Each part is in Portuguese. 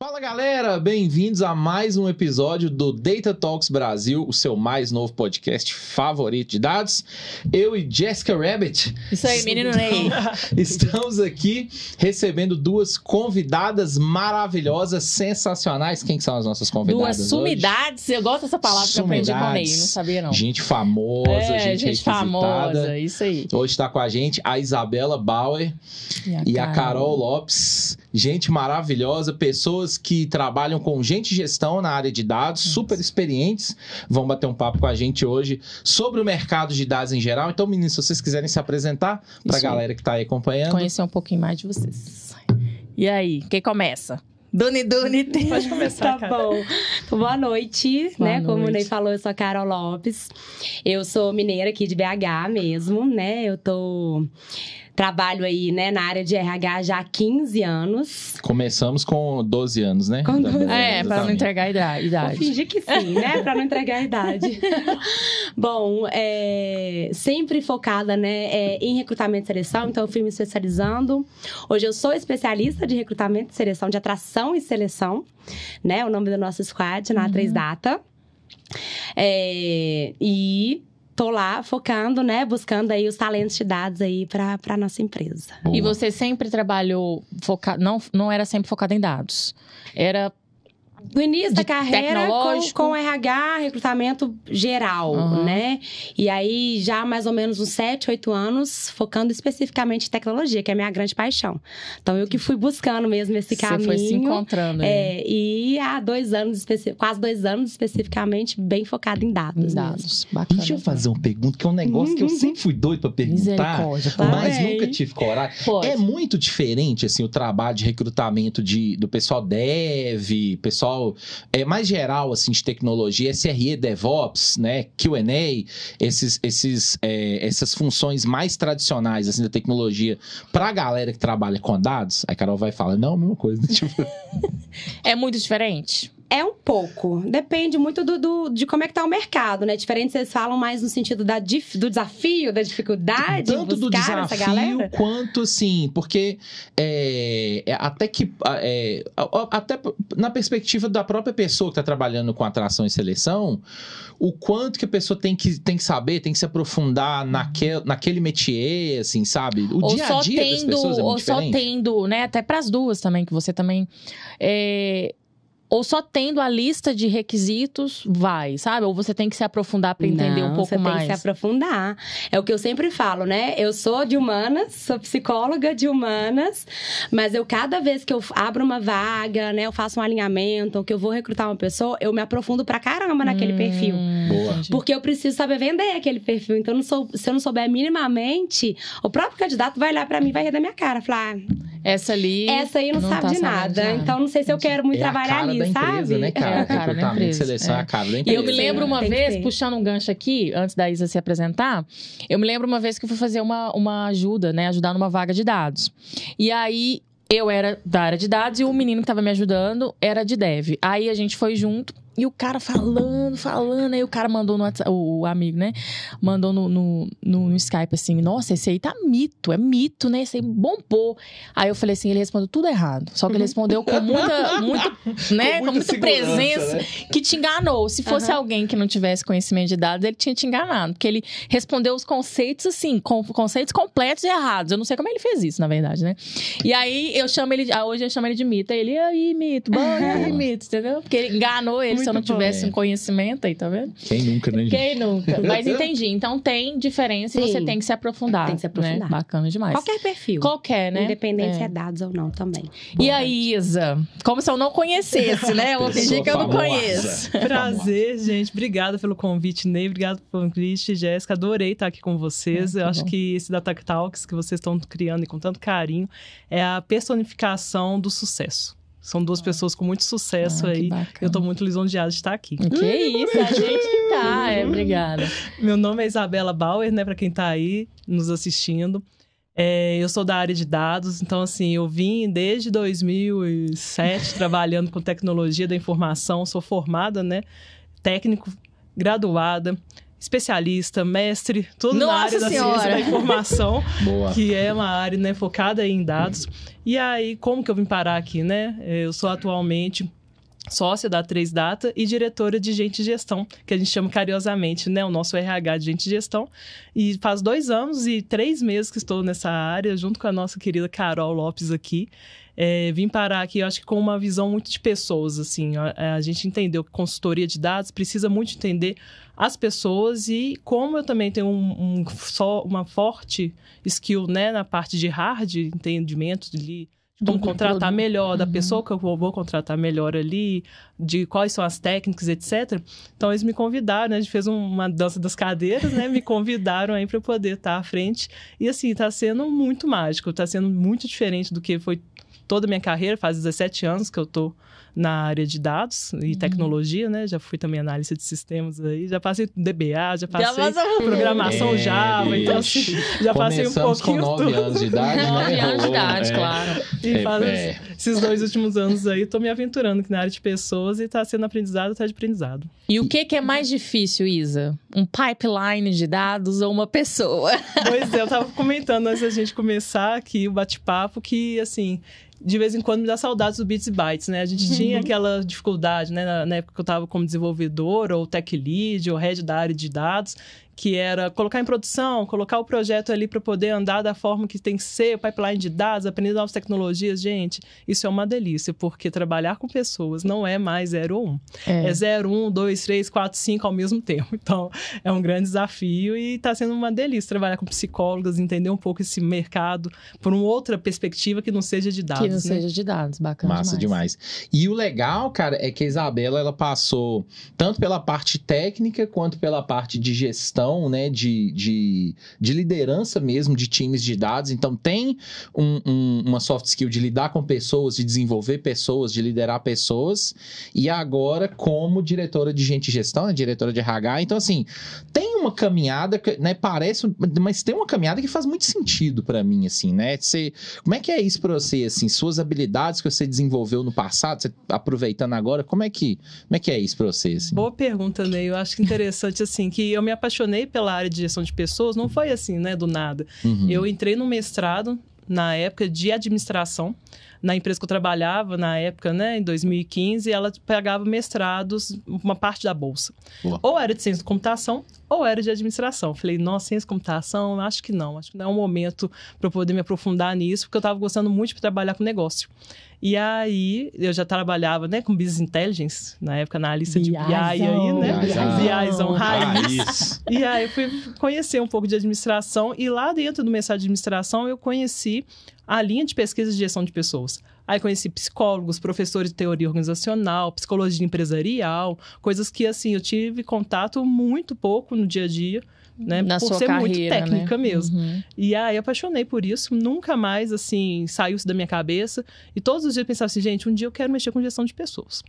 Fala galera, bem-vindos a mais um episódio do Data Talks Brasil, o seu mais novo podcast favorito de dados. Eu e Jessica Rabbit. Isso aí, menino Ney. Estamos aqui recebendo duas convidadas maravilhosas, sensacionais. Quem são as nossas convidadas? Duas sumidades. Hoje? Eu gosto dessa palavra que eu aprendi com o Ney, não sabia não. Gente famosa, gente famosa, isso aí. Hoje está com a gente a Isabela Bauer e a Carol Lopes. Gente maravilhosa, pessoas que trabalham com gente e gestão na área de dados, super experientes, vão bater um papo com a gente hoje sobre o mercado de dados em geral. Então, meninos, se vocês quiserem se apresentar para a galera que está aí acompanhando. Conhecer um pouquinho mais de vocês. E aí, quem começa? Duni. Pode começar, Tá bom. Boa noite, Como o Ney falou, eu sou a Carol Lopes. Eu sou mineira aqui de BH mesmo, né? Trabalho aí, na área de RH já há 15 anos. Começamos com 12 anos, né? Com 12 anos. Para não entregar a idade. Vou fingir que sim, Para não entregar a idade. Bom, sempre focada, em recrutamento e seleção, então eu fui me especializando. Hoje eu sou especialista de recrutamento e seleção, de atração e seleção, O nome do nosso squad, na A3 Data. Tô lá focando, buscando aí os talentos de dados aí pra nossa empresa. Boa. E você sempre trabalhou não era sempre focada em dados? Era no início da carreira com RH, recrutamento geral, E aí, já mais ou menos uns 7, 8 anos, focando especificamente em tecnologia, que é a minha grande paixão. Então, eu que fui buscando mesmo esse caminho. Você foi se encontrando. E há 2 anos, quase 2 anos especificamente, bem focado em dados. Bacana. Deixa eu fazer uma pergunta, que é um negócio que eu sempre fui doido pra perguntar, mas nunca tive coragem. Pode. É muito diferente, assim, o trabalho de recrutamento do pessoal dev, pessoal mais geral, assim, de tecnologia, SRE, DevOps, Q&A, essas funções mais tradicionais, assim, da tecnologia, pra galera que trabalha com dados. Aí a Carol vai falar, não, a mesma coisa. Tipo... É muito diferente? É um pouco. Depende muito de como é que tá o mercado, Diferente, vocês falam mais no sentido do desafio, da dificuldade, tanto do desafio essa galera? Quanto, assim, porque até na perspectiva da própria pessoa que está trabalhando com atração e seleção, o quanto que a pessoa tem que saber, tem que se aprofundar naquele métier, assim, sabe? O dia a dia das pessoas é muito diferente. Ou só tendo, até para as duas também, que você também... Ou só tendo a lista de requisitos, sabe? Ou você tem que se aprofundar para entender um pouco mais? Você tem que se aprofundar. É o que eu sempre falo, Eu sou de humanas, sou psicóloga de humanas, mas cada vez que eu abro uma vaga, eu faço um alinhamento, ou que eu vou recrutar uma pessoa, eu me aprofundo pra caramba naquele perfil. Boa. Porque eu preciso saber vender aquele perfil. Então, se eu não souber minimamente, o próprio candidato vai olhar pra mim e vai rir da minha cara. Falar, essa aí não sabe de nada. Então, não sei se eu quero muito trabalhar ali. Empresa, sabe? cara? A cara da empresa. Seleção é a cara da E empresa. eu me lembro uma vez, puxando um gancho aqui, antes da Isa se apresentar, eu me lembro uma vez que eu fui fazer uma ajuda, ajudar numa vaga de dados. E aí, eu era da área de dados e o menino que tava me ajudando era de dev. Aí, a gente foi junto. E o cara falando, aí o cara mandou no WhatsApp, o amigo, mandou no Skype assim, nossa, esse aí tá mito, esse aí bombou. Aí eu falei assim, ele respondeu tudo errado. Só que ele respondeu com muita presença, que te enganou. Se fosse alguém que não tivesse conhecimento de dados, ele tinha te enganado. Porque ele respondeu os conceitos, assim, conceitos completos e errados. Eu não sei como ele fez isso, na verdade, E aí, hoje eu chamo ele de mito. Aí ele, e aí, mito, bom, e aí, mito, entendeu? Porque ele enganou ele. Se eu não tivesse um conhecimento aí, tá vendo? Quem nunca, né, gente? Quem nunca? Mas entendi. Então, tem diferença e você tem que se aprofundar. Tem que se aprofundar. Bacana demais. Qualquer perfil. Qualquer, Independente se é dados ou não também. E aí, Isa? Como se eu não conhecesse, Eu vou fingir que eu não conheço. Prazer, gente. Obrigada pelo convite, Ney. Obrigada pelo convite, Jéssica. Adorei estar aqui com vocês. Eu acho que esse Data Talks que vocês estão criando e com tanto carinho é a personificação do sucesso. São duas pessoas com muito sucesso aí. Eu tô muito lisonjeada de estar aqui. Que isso, a gente que tá. Obrigada. Meu nome é Isabela Bauer, pra quem tá aí nos assistindo. Eu sou da área de dados, então assim, eu vim desde 2007 trabalhando com tecnologia da informação. Sou formada, técnico, graduada, especialista, mestre, tudo na área da ciência da informação, que é uma área, né, focada em dados. E aí, como que eu vim parar aqui, né? Eu sou atualmente sócia da 3Data e diretora de Gente e Gestão, que a gente chama carinhosamente, né, o nosso RH de Gente e Gestão. E faz 2 anos e 3 meses que estou nessa área, junto com a nossa querida Carol Lopes aqui. Vim parar aqui, eu acho que com uma visão muito de pessoas, assim. A gente entendeu que consultoria de dados precisa muito entender as pessoas e como eu também tenho uma forte skill, né, na parte de hard, entendimento de como contratar melhor da pessoa que eu vou contratar melhor ali, de quais são as técnicas, etc. Então, eles me convidaram, né? A gente fez uma dança das cadeiras, né? Me convidaram aí para eu poder estar à frente. E, assim, tá sendo muito mágico, tá sendo muito diferente do que foi toda a minha carreira. Faz 17 anos que eu tô na área de dados e tecnologia, né? Já fui também analista de sistemas aí, já passei DBA, já passei programação Java, então assim, já passei um pouquinho com 9 anos de idade, 9 anos de idade, claro. E faz esses 2 últimos anos aí, tô me aventurando aqui na área de pessoas e tá sendo aprendizado atrás de aprendizado. E o que é mais difícil, Isa? Um pipeline de dados ou uma pessoa? Pois é, eu tava comentando antes da gente começar aqui o bate-papo que, assim, de vez em quando me dá saudades do Bits e Bytes, né? A gente tinha aquela dificuldade, né? Na época que eu estava como desenvolvedora, ou tech lead, ou head da área de dados, que era colocar em produção, colocar o projeto ali para poder andar da forma que tem que ser, o pipeline de dados, aprender novas tecnologias. Gente, isso é uma delícia, porque trabalhar com pessoas não é mais 0 ou 1. É 0, 1, 2, 3, 4, 5 ao mesmo tempo. Então, é um grande desafio e está sendo uma delícia trabalhar com psicólogas, entender um pouco esse mercado por uma outra perspectiva que não seja de dados. Que não seja de dados, bacana. Massa demais. E o legal, cara, é que a Isabela, ela passou tanto pela parte técnica quanto pela parte de gestão, né, de liderança mesmo de times de dados. Então tem uma soft skill de lidar com pessoas, de desenvolver pessoas, de liderar pessoas, e agora como diretora de Gente e Gestão, né, diretora de RH. Então assim, tem uma caminhada, né, parece, mas tem uma caminhada que faz muito sentido pra mim, assim, né? Como é que é isso pra você, assim, suas habilidades que você desenvolveu no passado, você aproveitando agora, como é que é isso pra você, assim? Boa pergunta, Ney. Eu acho que interessante, assim, que eu me apaixonei pela área de gestão de pessoas, não foi assim, né, do nada. Eu entrei no mestrado, na época, de administração, na empresa que eu trabalhava, na época, né, em 2015, ela pagava mestrados, uma parte da bolsa. Ou era de ciência de computação, ou era de administração. Falei, nossa, ciência de computação, acho que não é um momento para eu poder me aprofundar nisso, porque eu estava gostando muito de trabalhar com negócio. E aí, eu já trabalhava, né, com Business Intelligence, na época, na lista de BI aí, né? BIzão raiz. E aí, eu fui conhecer um pouco de administração, e lá dentro do mestrado de administração, eu conheci a linha de pesquisa de gestão de pessoas. Aí conheci psicólogos, professores de teoria organizacional, psicologia empresarial, coisas que, assim, eu tive contato muito pouco no dia a dia, né? Na por sua ser carreira, muito técnica, né? Mesmo. E aí, eu apaixonei por isso, nunca mais, assim, saiu isso da minha cabeça. E todos os dias eu pensava assim, gente, um dia eu quero mexer com gestão de pessoas.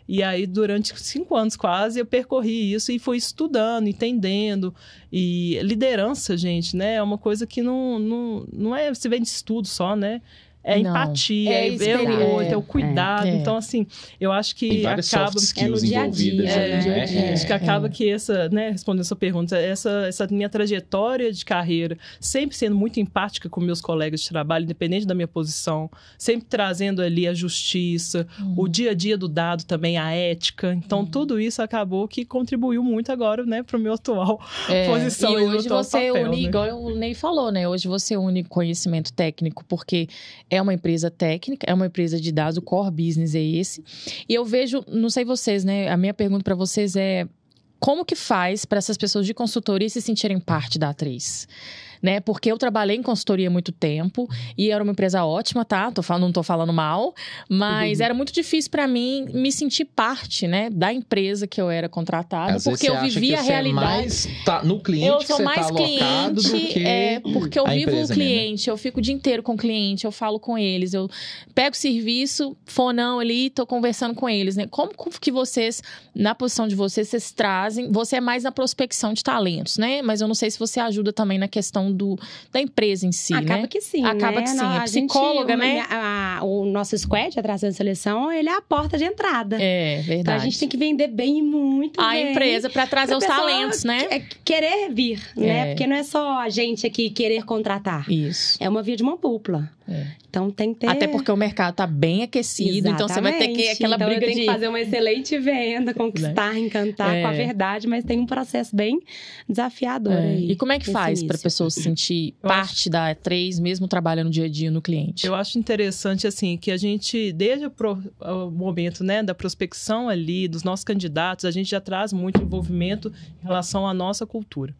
E aí, durante 5 anos quase, eu percorri isso e fui estudando, entendendo. E liderança, gente, né? É uma coisa que não é... Se vem de estudo só, né? É empatia, é ver o outro, é o cuidado. Então, assim, eu acho que acaba... no dia a dia, né? Acho que acaba que essa, né, respondendo a sua pergunta, essa minha trajetória de carreira, sempre sendo muito empática com meus colegas de trabalho, independente da minha posição, sempre trazendo ali a justiça, o dia a dia do dado também, a ética. Então, tudo isso acabou que contribuiu muito agora, né, para o meu atual posição. E hoje você une, igual o Ney falou, né? Hoje você une conhecimento técnico, porque é uma empresa técnica, é uma empresa de dados, o core business é esse. E eu vejo, não sei vocês, né? A minha pergunta para vocês é: como que faz para essas pessoas de consultoria se sentirem parte da A3? Né? Porque eu trabalhei em consultoria há muito tempo e era uma empresa ótima, tá? Não tô falando mal, mas era muito difícil para mim me sentir parte, né, da empresa que eu era contratada, às porque eu vivia a realidade. No cliente eu sou mais cliente, porque eu vivo o cliente, eu fico o dia inteiro com o cliente, eu falo com eles, eu pego o serviço, fonão ali, tô conversando com eles, né? Como que vocês, na posição de vocês trazem, você é mais na prospecção de talentos, né? Mas eu não sei se você ajuda também na questão questão da empresa em si, Acaba né? que sim, Acaba que sim. A psicóloga, né? O nosso squad, atração e seleção, ele é a porta de entrada. É, verdade. Então a gente tem que vender bem e muito a bem. empresa para trazer os talentos, né? Querer vir, né? Porque não é só a gente aqui querer contratar. Isso. É uma via de mão dupla. Então tem que ter... Até porque o mercado tá bem aquecido, então você vai ter que aquela então, briga eu tenho que fazer uma excelente venda, conquistar, encantar com a verdade, mas tem um processo bem desafiador aí. E como é que faz para a pessoa se sentir parte da E3, mesmo trabalhando dia a dia no cliente? Eu acho interessante, assim, que a gente, desde o momento, né, da prospecção ali, dos nossos candidatos, a gente já traz muito envolvimento em relação à nossa cultura.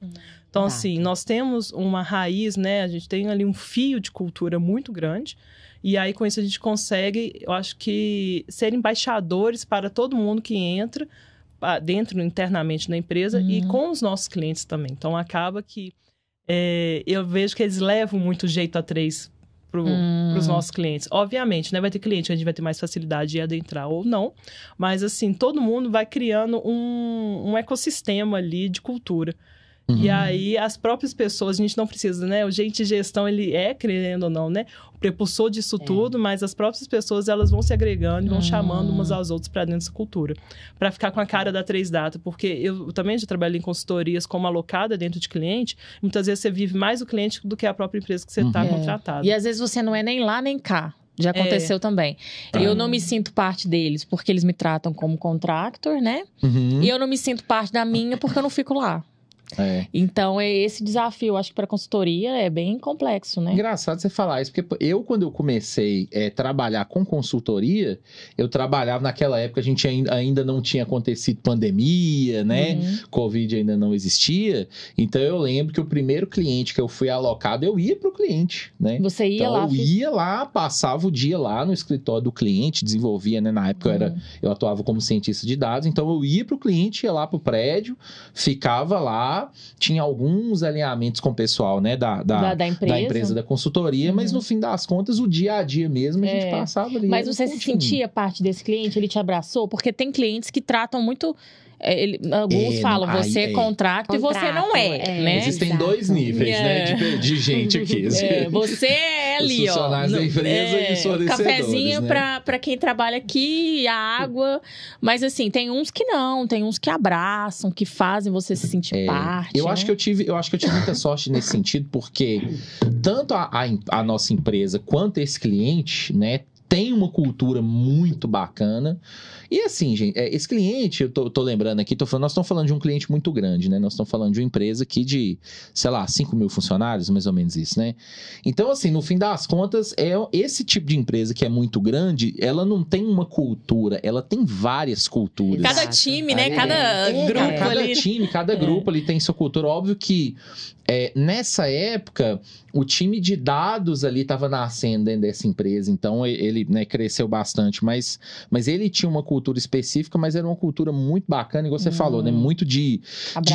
Então, assim, nós temos uma raiz, né? A gente tem ali um fio de cultura muito grande. E aí, com isso, a gente consegue, eu acho que, ser embaixadores para todo mundo que entra dentro, internamente na empresa e com os nossos clientes também. Então, acaba que eu vejo que eles levam muito jeito A3 para os nossos clientes. Obviamente, né? Vai ter cliente que a gente vai ter mais facilidade de adentrar ou não. Mas, assim, todo mundo vai criando um ecossistema ali de cultura. E aí, as próprias pessoas, a gente não precisa, né? O gente de gestão, ele querendo ou não, né? O prepulsor disso tudo, mas as próprias pessoas, elas vão se agregando e vão chamando umas às outras para dentro dessa cultura. Para ficar com a cara da 3Data. Porque eu também já trabalhei em consultorias como alocada dentro de cliente. Muitas vezes você vive mais o cliente do que a própria empresa que você está contratada. E às vezes você não é nem lá nem cá. Já aconteceu também. Eu não me sinto parte deles porque eles me tratam como contractor, né? E eu não me sinto parte da minha porque eu não fico lá. Então, esse desafio, acho que para consultoria é bem complexo, né? Engraçado você falar isso, porque quando eu comecei a trabalhar com consultoria, eu trabalhava naquela época, a gente ainda não tinha acontecido pandemia, né? Covid ainda não existia. Então, eu lembro que o primeiro cliente que eu fui alocado, eu ia pro cliente, né? Você ia lá? Eu ia lá, passava o dia lá no escritório do cliente, desenvolvia, né? Na época eu atuava como cientista de dados, então eu ia pro cliente, ia lá pro prédio, ficava lá, tinha alguns alinhamentos com o pessoal, né, da empresa, da consultoria, mas no fim das contas, o dia a dia mesmo, a gente passava ali. Mas você se sentia parte desse cliente? Ele te abraçou? Porque tem clientes que tratam muito... alguns falam, você é contrato e você não né? Existem dois níveis, né, de gente aqui. Você é ali, os funcionários da empresa e os fornecedores, cafezinho, né? pra quem trabalha aqui, a água. Mas assim, tem uns que não, tem uns que abraçam, que fazem você se sentir parte. Eu acho que eu tive muita sorte nesse sentido, porque tanto a nossa empresa quanto esse cliente, né, tem uma cultura muito bacana. E assim, gente, esse cliente, eu tô lembrando aqui, nós estamos falando de um cliente muito grande, né? Nós estamos falando de uma empresa aqui de, sei lá, 5 mil funcionários, mais ou menos isso, né? Então, assim, no fim das contas, esse tipo de empresa que é muito grande, ela não tem uma cultura, ela tem várias culturas. Cada time, né? Cada grupo ali. Cada time, cada grupo ali tem sua cultura. Óbvio que nessa época, o time de dados ali estava nascendo dentro dessa empresa, então ele, né, cresceu bastante, mas ele tinha uma cultura específica, mas era uma cultura muito bacana, igual você falou, né? Muito de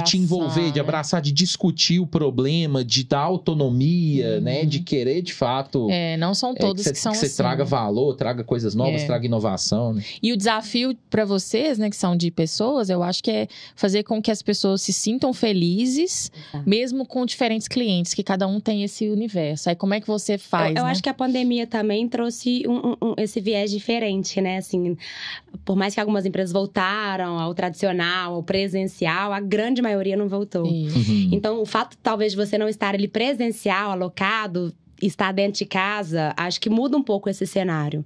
te envolver, de abraçar, de discutir o problema, de dar autonomia, né? De querer, de fato... não são todos que são assim. Que você traga valor, traga coisas novas, traga inovação, né? E o desafio para vocês, né, que são de pessoas, eu acho que é fazer com que as pessoas se sintam felizes, mesmo com diferentes clientes, que cada um tem esse universo. Aí como é que você faz, Eu acho que a pandemia também trouxe esse viés diferente, né? Assim, por mais que algumas empresas voltaram ao tradicional, ao presencial, a grande maioria não voltou. Então, o fato, talvez, de você não estar ali presencial, alocado, estar dentro de casa, acho que muda um pouco esse cenário.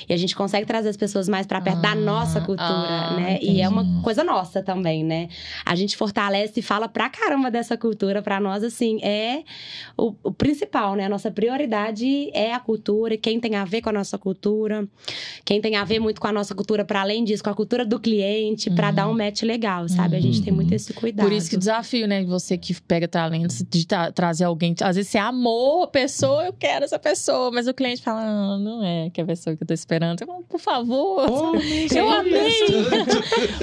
E a gente consegue trazer as pessoas mais para perto da nossa cultura, né? Entendi. E é uma coisa nossa também, né? A gente fortalece e fala pra caramba dessa cultura. Pra nós, assim, é o principal, né? A nossa prioridade é a cultura. E quem tem a ver com a nossa cultura. Quem tem a ver muito com a nossa cultura, para além disso, com a cultura do cliente, pra dar um match legal, sabe? A gente tem muito esse cuidado. Por isso que o desafio, né? Você que pega talentos, de trazer alguém... Às vezes você amou a pessoa, eu quero essa pessoa, mas o cliente fala, não é que é a pessoa que eu tô esperando. Eu falo, por favor, eu amei.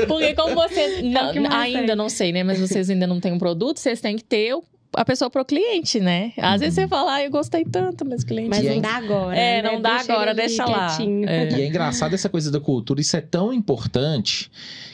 Porque como você ainda não sei, né? Mas vocês ainda não têm um produto, vocês têm que ter a pessoa pro cliente, né? Às vezes você fala, eu gostei tanto, mas o cliente... Mas não dá agora. Não dá agora, deixa lá. E é engraçado essa coisa da cultura, isso é tão importante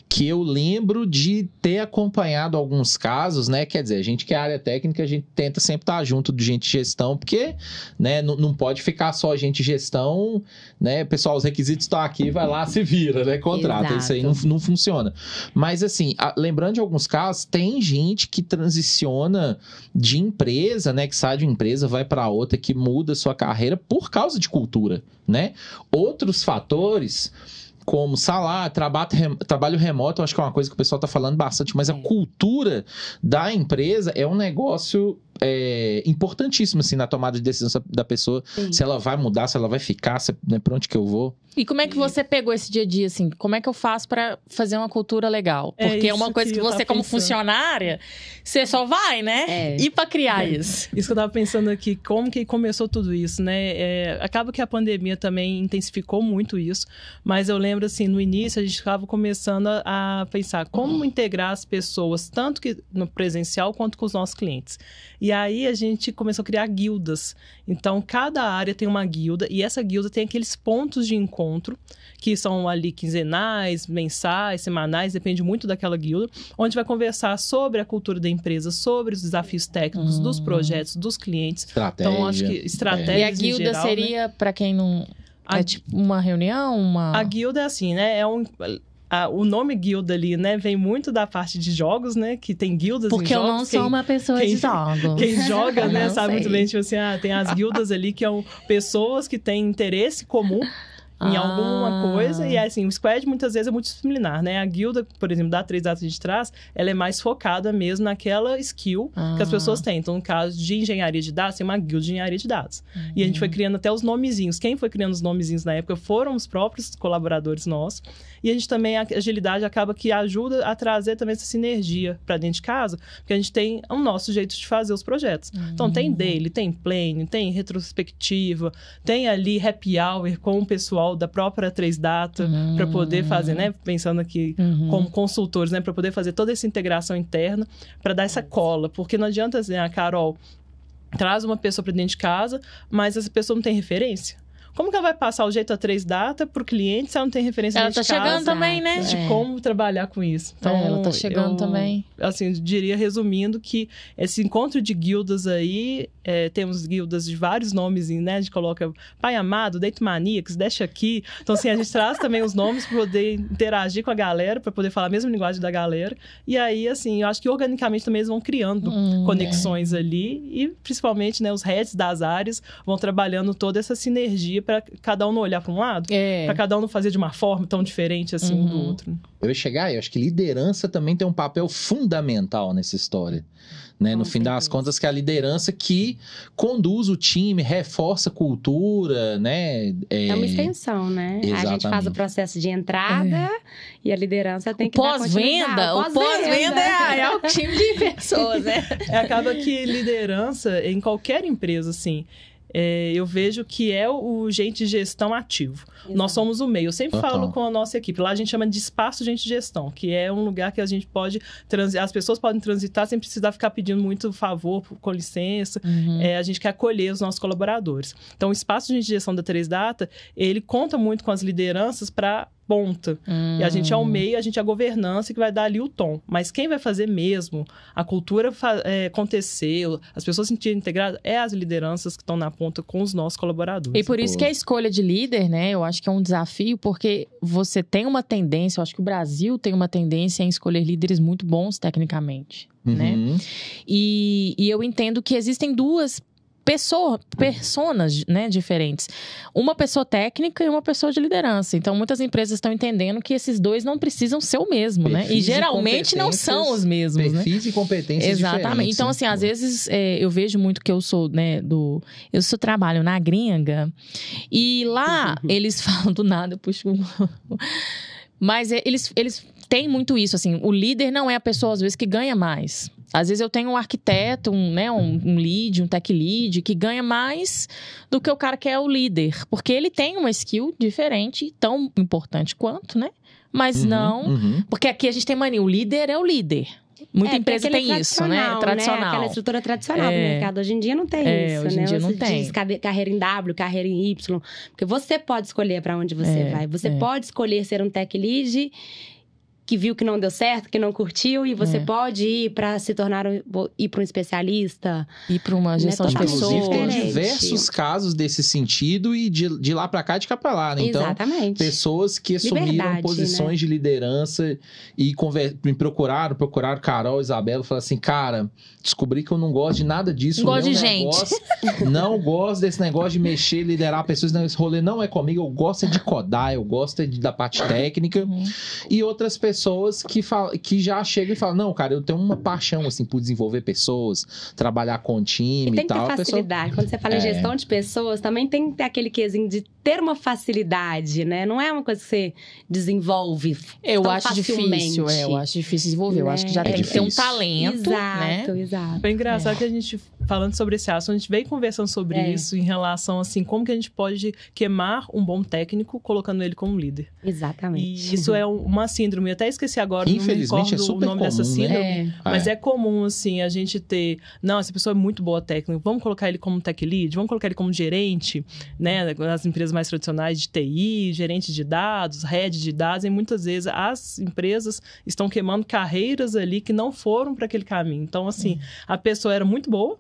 que eu lembro de ter acompanhado alguns casos, né? Quer dizer, a gente que é área técnica, a gente tenta sempre estar junto de gente de gestão, porque, né, não pode ficar só gente de gestão, né? Pessoal, os requisitos estão aqui, vai lá, se vira, né? Contrata. Exato. Isso aí não funciona. Mas, assim, lembrando de alguns casos, tem gente que transiciona de empresa, né? Que sai de uma empresa, vai para outra, que muda sua carreira por causa de cultura, né? Outros fatores, como salário, trabalho remoto, eu acho que é uma coisa que o pessoal está falando bastante, mas a cultura da empresa é um negócio importantíssimo, assim, na tomada de decisão da pessoa. Sim. Se ela vai mudar, se ela vai ficar, né, pra onde que eu vou. E como é que você pegou esse dia a dia, assim? Como é que eu faço para fazer uma cultura legal? Porque é uma coisa que você, como funcionária, você só vai, né? E para criar isso. Isso que eu tava pensando aqui, como que começou tudo isso, né? Acaba que a pandemia também intensificou muito isso, mas eu lembro, assim, no início a gente estava começando a pensar como integrar as pessoas, tanto que no presencial quanto com os nossos clientes. E aí a gente começou a criar guildas. Então, cada área tem uma guilda e essa guilda tem aqueles pontos de encontro, que são ali quinzenais, mensais, semanais, depende muito daquela guilda, onde vai conversar sobre a cultura da empresa, sobre os desafios técnicos dos projetos, dos clientes. Estratégia. Então, acho que estratégias E a guilda em geral, seria, para quem não... É tipo uma reunião, A guilda é assim, né? O nome guilda ali, né, vem muito da parte de jogos, né? Que tem guildas porque em jogos. Porque eu não sou uma pessoa de jogos. Quem joga, né, sabe muito bem, tipo assim, tem as guildas ali que são pessoas que têm interesse comum em alguma coisa, e assim, o squad muitas vezes é multidisciplinar, né? A guilda, por exemplo, da 3 datas que a gente traz, ela é mais focada mesmo naquela skill que as pessoas têm. Então, no caso de engenharia de dados, tem uma guilda de engenharia de dados. E a gente foi criando até os nomezinhos. Quem foi criando os nomezinhos na época foram os próprios colaboradores nossos. E a gente também, a agilidade acaba que ajuda a trazer também essa sinergia para dentro de casa, porque a gente tem o nosso jeito de fazer os projetos. Então, tem daily, tem plane, tem retrospectiva, tem ali happy hour com o pessoal da própria 3 Data para poder fazer, né? Pensando aqui como consultores, né? Para poder fazer toda essa integração interna para dar essa cola. Porque não adianta, assim, a Carol traz uma pessoa para dentro de casa, mas essa pessoa não tem referência. Como que ela vai passar o jeito a 3 Data pro cliente se ela não tem referência dentro de casa? Ela tá chegando também, né? De como trabalhar com isso. Então, ela tá chegando também. Assim, diria, resumindo, que esse encontro de guildas aí, temos guildas de vários nomes, né? A gente coloca Pai Amado, Date Maníacos, Deixa Aqui. Então, assim, a gente traz também os nomes para poder interagir com a galera, para poder falar a mesma linguagem da galera. E aí, assim, eu acho que organicamente também eles vão criando conexões ali e, principalmente, né, os heads das áreas vão trabalhando toda essa sinergia para cada um não olhar para um lado, para cada um não fazer de uma forma tão diferente assim um do outro. Eu acho que liderança também tem um papel fundamental nessa história. Né? No fim das contas, que é a liderança que conduz o time, reforça a cultura, né? É uma extensão, né? Exatamente. A gente faz o processo de entrada e a liderança tem que pós-venda. O pós-venda é o time de pessoas, né? Acaba que liderança, em qualquer empresa, assim, eu vejo que é o gente de gestão ativo. Exato. Nós somos o meio. Eu sempre falo com a nossa equipe. Lá a gente chama de espaço gente de gestão, que é um lugar que a gente pode as pessoas podem transitar sem precisar ficar pedindo muito favor, com licença. A gente quer acolher os nossos colaboradores. Então, o espaço gente de gestão da 3 Data, ele conta muito com as lideranças para ponta. E a gente é o meio, a gente é a governança que vai dar ali o tom. Mas quem vai fazer mesmo a cultura acontecer, as pessoas se sentirem integradas, é as lideranças que estão na ponta com os nossos colaboradores. E por isso que a escolha de líder, né, eu acho que é um desafio, porque você tem uma tendência, eu acho que o Brasil tem uma tendência em escolher líderes muito bons tecnicamente, né? E eu entendo que existem duas personas, né, diferentes. Uma pessoa técnica e uma pessoa de liderança. Então, muitas empresas estão entendendo que esses dois não precisam ser o mesmo, né? E geralmente não são os mesmos, né? Perfis e competências Exatamente. Então, assim, às vezes eu vejo muito que eu sou, né, eu trabalho na gringa e lá eles falam do nada, eu puxo... Mas eles têm muito isso, assim, o líder não é a pessoa, às vezes, que ganha mais. Às vezes eu tenho um arquiteto, um lead, um tech lead, que ganha mais do que o cara que é o líder. Porque ele tem uma skill diferente, tão importante quanto, né? Mas não... Porque aqui a gente tem mania, o líder é o líder. Muita empresa tem isso, né? Tradicional. Né? Aquela estrutura tradicional do mercado. Hoje em dia não tem isso, hoje em né? dia não você tem. diz carreira em W, carreira em Y. Porque você pode escolher para onde você vai. Você pode escolher ser um tech lead que viu que não deu certo, que não curtiu, e você pode ir para se tornar ir para um especialista, ir para uma gestão de pessoas. Inclusive, tem diversos casos desse sentido e de lá para cá, de cá para lá, né? Então, exatamente. Pessoas que assumiram posições de liderança e me procuraram Carol, Isabela, falaram assim, cara, descobri que eu não gosto de nada disso. Não gosto de gente. Não gosto desse negócio de mexer, liderar pessoas, esse rolê não é comigo, eu gosto de codar, eu gosto da parte técnica. E outras pessoas que já chegam e falam, não, cara, eu tenho uma paixão, assim, por desenvolver pessoas, trabalhar com time e tal. Tem que ter facilidade. Quando você fala em gestão de pessoas, também tem que ter aquele quesinho de ter uma facilidade, né? Não é uma coisa que você desenvolve eu acho difícil, eu acho difícil desenvolver. Eu acho que já tem que ter um talento, Exato. Foi engraçado que a gente, falando sobre esse assunto, a gente veio conversando sobre isso em relação, assim, como que a gente pode queimar um bom técnico colocando ele como líder. Exatamente. E isso é uma síndrome. Eu até esqueci agora, infelizmente, não me recordo o nome dessa síndrome. Mas é comum, assim, a gente ter... Não, essa pessoa é muito boa técnica. Vamos colocar ele como tech lead? Vamos colocar ele como gerente, né? Nas empresas mais tradicionais de TI, gerente de dados, head de dados. E muitas vezes as empresas estão queimando carreiras ali que não foram para aquele caminho. Então, assim, a pessoa era muito boa,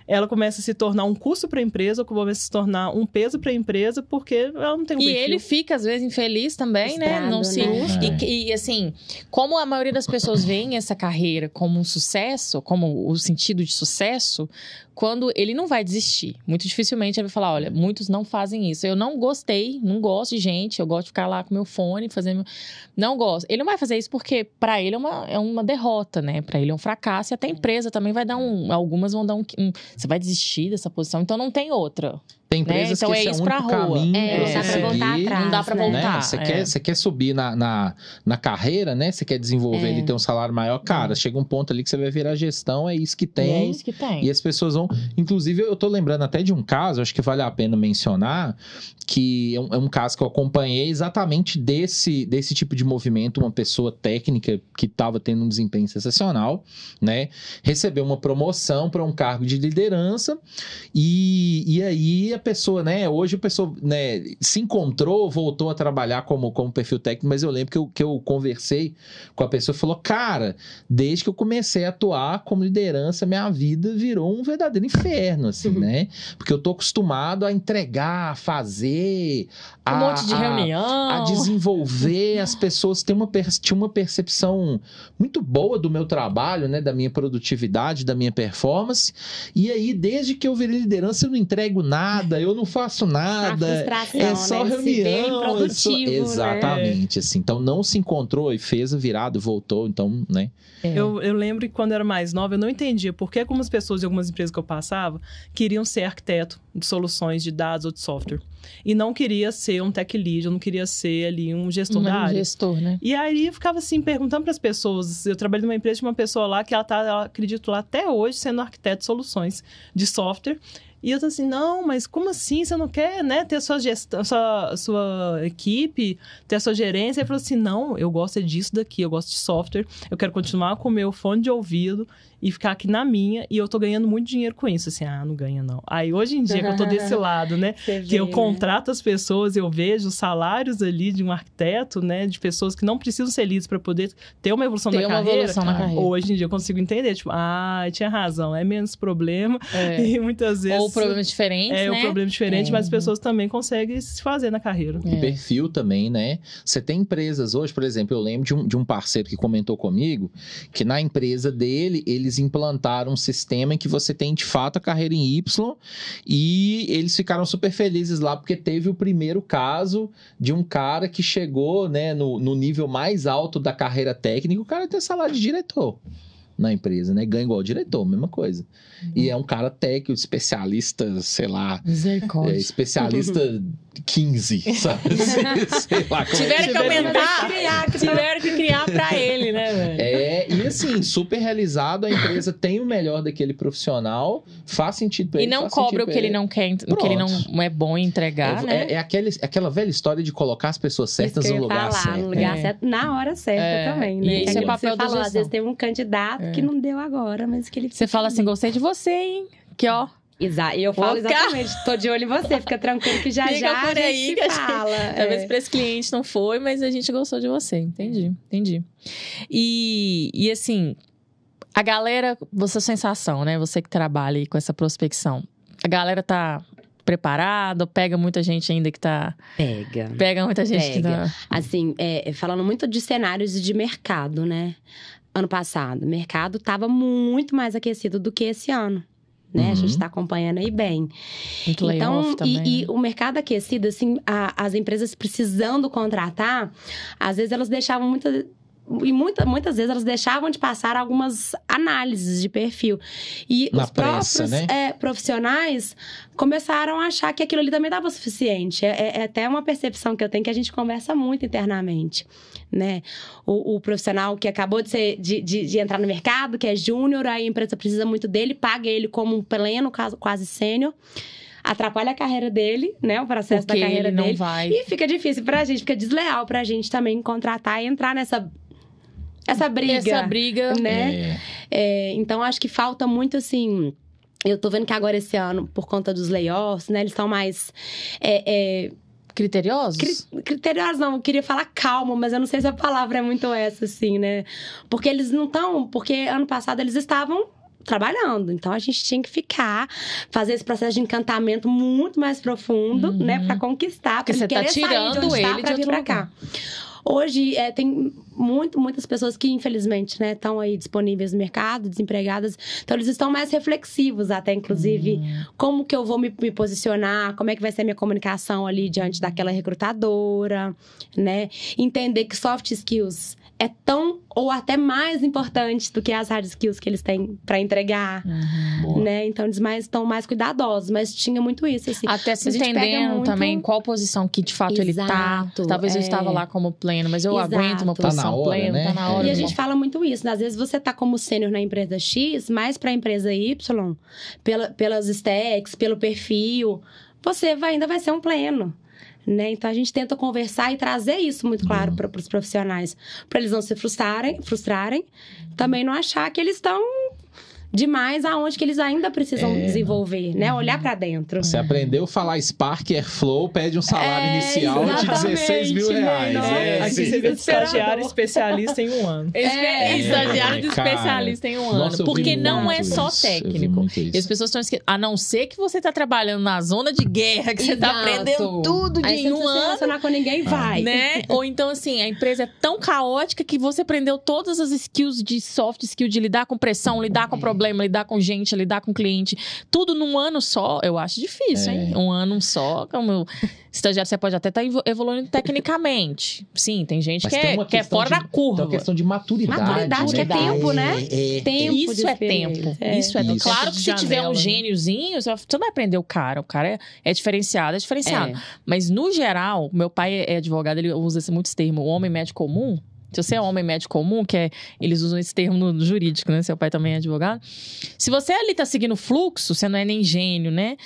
ela começa a se tornar um custo para a empresa, ou começa a se tornar um peso para a empresa, porque ela não tem um perfil. E ele fica, às vezes, infeliz também, frustrado, né? Não se... né? E, assim, como a maioria das pessoas veem essa carreira como um sucesso, como o sentido de sucesso, quando ele não vai desistir. Muito dificilmente ele vai falar, olha, muitos não fazem isso. Eu não gosto de gente, eu gosto de ficar lá com meu fone, fazendo... Não gosto. Ele não vai fazer isso porque, para ele, é uma derrota, né? Para ele é um fracasso. E até a empresa também vai dar algumas vão dar você vai desistir dessa posição, então não tem outra. Tem empresas então que esse é o único caminho pra você seguir. Não dá pra voltar. Né? Você quer subir na carreira, né? Você quer desenvolver ele ter um salário maior. Cara, chega um ponto ali que você vai virar gestão, é isso que tem. É isso que tem. E as pessoas vão... Inclusive, eu tô lembrando até de um caso, acho que vale a pena mencionar, que é um caso que eu acompanhei exatamente desse tipo de movimento. Uma pessoa técnica que estava tendo um desempenho sensacional, né? Recebeu uma promoção para um cargo de liderança e aí a pessoa, né? Hoje a pessoa, né, se encontrou, voltou a trabalhar como perfil técnico, mas eu lembro que eu conversei com a pessoa e falou, cara, desde que eu comecei a atuar como liderança, minha vida virou um verdadeiro inferno, assim, né? Porque eu tô acostumado a entregar, a fazer, um monte de reunião, a desenvolver. As pessoas tinham uma percepção muito boa do meu trabalho, né? Da minha produtividade, da minha performance. E aí, desde que eu virei liderança, eu não entrego nada, eu não faço nada. É só reunião. Exatamente, assim. Então, não se encontrou e fez a virada, voltou, então, né? Eu lembro que quando eu era mais nova, eu não entendia por que algumas pessoas de algumas empresas que eu passava queriam ser arquiteto de soluções de dados ou de software. E não queria ser um tech lead, eu não queria ser ali um gestor da área. Gestor, né? E aí eu ficava assim, perguntando para as pessoas. Eu trabalhei numa empresa de uma pessoa lá que ela acredito lá até hoje, sendo arquiteto de soluções de software. E eu tô assim, não, mas como assim? Você não quer, né, ter sua gestão, sua equipe, ter a sua gerência? Ele falou assim, não, eu gosto disso daqui, eu gosto de software, eu quero continuar com o meu fone de ouvido e ficar aqui na minha, e eu tô ganhando muito dinheiro com isso. Assim, não ganha não. Aí, hoje em dia, que eu tô desse lado, né, que eu contrato as pessoas, eu vejo os salários ali de um arquiteto, né, de pessoas que não precisam ser líderes para poder ter uma evolução na carreira. Hoje em dia eu consigo entender, tipo, tinha razão, é menos problema, e muitas vezes... Ou problemas diferentes, né? O problema diferente, mas as pessoas também conseguem se fazer na carreira. O perfil também, né? Você tem empresas hoje, por exemplo, eu lembro de um parceiro que comentou comigo, que na empresa dele, eles implantaram um sistema em que você tem, de fato, a carreira em Y, e eles ficaram super felizes lá, porque teve o primeiro caso de um cara que chegou, né, no nível mais alto da carreira técnica, o cara tem salário de diretor na empresa, né? Ganha igual diretor, mesma coisa. E é um cara técnico, especialista, sei lá... Misericórdia. Especialista 15, sabe? Sei lá. Tiveram que aumentar, tiveram que criar pra ele, né, velho? E assim, super realizado, a empresa tem o melhor daquele profissional, faz sentido pra E ele. não cobra o que ele não quer, o que ele não é bom entregar, né? É aquela velha história de colocar as pessoas certas no lugar certo. No lugar certo, na hora certa também, né? E esse é o papel da gestão. Às vezes tem um candidato que não deu agora, mas que ele... Você fala assim, gostei de você, hein? Que ó... Exato, e eu falo exatamente, tô de olho em você, fica tranquilo que já por aí, a gente fala. Talvez para esse cliente não foi, mas a gente gostou de você, entendi. E assim, a galera, sua sensação, né? Você que trabalha aí com essa prospecção, a galera tá preparada, pega muita gente ainda que tá... Pega muita gente que tá... Assim, falando muito de cenários e de mercado, né? Ano passado, o mercado tava muito mais aquecido do que esse ano. Né? A gente está acompanhando aí bem. Muito layoff também. E o mercado aquecido, assim, as empresas precisando contratar, às vezes elas deixavam muitas vezes elas deixavam de passar algumas análises de perfil. E os próprios profissionais começaram a achar que aquilo ali também estava suficiente. É até uma percepção que eu tenho que a gente conversa muito internamente. Né? O profissional que acabou de entrar no mercado, que é júnior, aí a empresa precisa muito dele, paga ele como um pleno, quase sênior. Atrapalha a carreira dele, né? O processo da carreira dele. E fica difícil pra gente, fica desleal pra gente também contratar e entrar nessa briga. Né? Então, acho que falta muito, assim... Eu tô vendo que agora, esse ano, por conta dos layoffs, né? Eles estão mais... Criteriosos? Criteriosos não, eu queria falar calmo, mas eu não sei se a palavra é muito essa, assim, né? Porque eles não estão... Porque ano passado eles estavam trabalhando. Então, a gente tinha que fazer esse processo de encantamento muito mais profundo, né? Pra conquistar, pra você tá tirando ele de outro lugar. Hoje, tem muitas pessoas que, infelizmente, né, estão aí disponíveis no mercado, desempregadas. Então, eles estão mais reflexivos até, inclusive, como que eu vou me posicionar, como é que vai ser a minha comunicação ali diante daquela recrutadora, né? Entender que soft skills é tão ou até mais importante do que as hard skills que eles têm para entregar, né? Então, eles estão mais cuidadosos, mas tinha muito isso, assim. Até se entendendo também qual posição que, de fato, ele tá. Talvez eu estava lá como pleno, mas eu aguento uma posição plena, né? Tá na hora. E a gente fala muito isso, né? Às vezes você tá como sênior na empresa X, mas pra empresa Y, pelas stacks, pelo perfil, você ainda vai ser um pleno. Né? Então, a gente tenta conversar e trazer isso muito claro para os profissionais. Para eles não se frustrarem. Também não achar que eles estão demais aonde que eles ainda precisam desenvolver, né? Olhar para dentro. Você aprendeu a falar Spark, Airflow, pede um salário inicial de 16 mil reais. Aqui você vê estagiário especialista em um ano. Estagiário de especialista em um ano. Porque não é só técnico. E as pessoas estão esquecendo. A não ser que você tá trabalhando na zona de guerra, que você tá aprendendo tudo de um ano. Se relacionar com ninguém, vai. Né? Ou então, assim, a empresa é tão caótica que você aprendeu todas as skills de soft skill, de lidar com pressão, lidar com problema, lidar com gente, lidar com cliente, tudo num ano só, eu acho difícil, hein? Um ano só, como estagiário, você pode até estar evoluindo tecnicamente. Sim, tem gente que é fora da curva. É uma questão de maturidade. Maturidade, que é tempo, né? Tempo. Isso é tempo. Isso é tempo. Claro que se tiver um gêniozinho, você não vai aprender o cara. O cara é diferenciado, Mas, no geral, meu pai é advogado, ele usa muito esse termo, o homem médio comum. Se você é homem médio comum, eles usam esse termo no jurídico, né? Seu pai também é advogado. Se você ali tá seguindo fluxo, você não é nem gênio, né?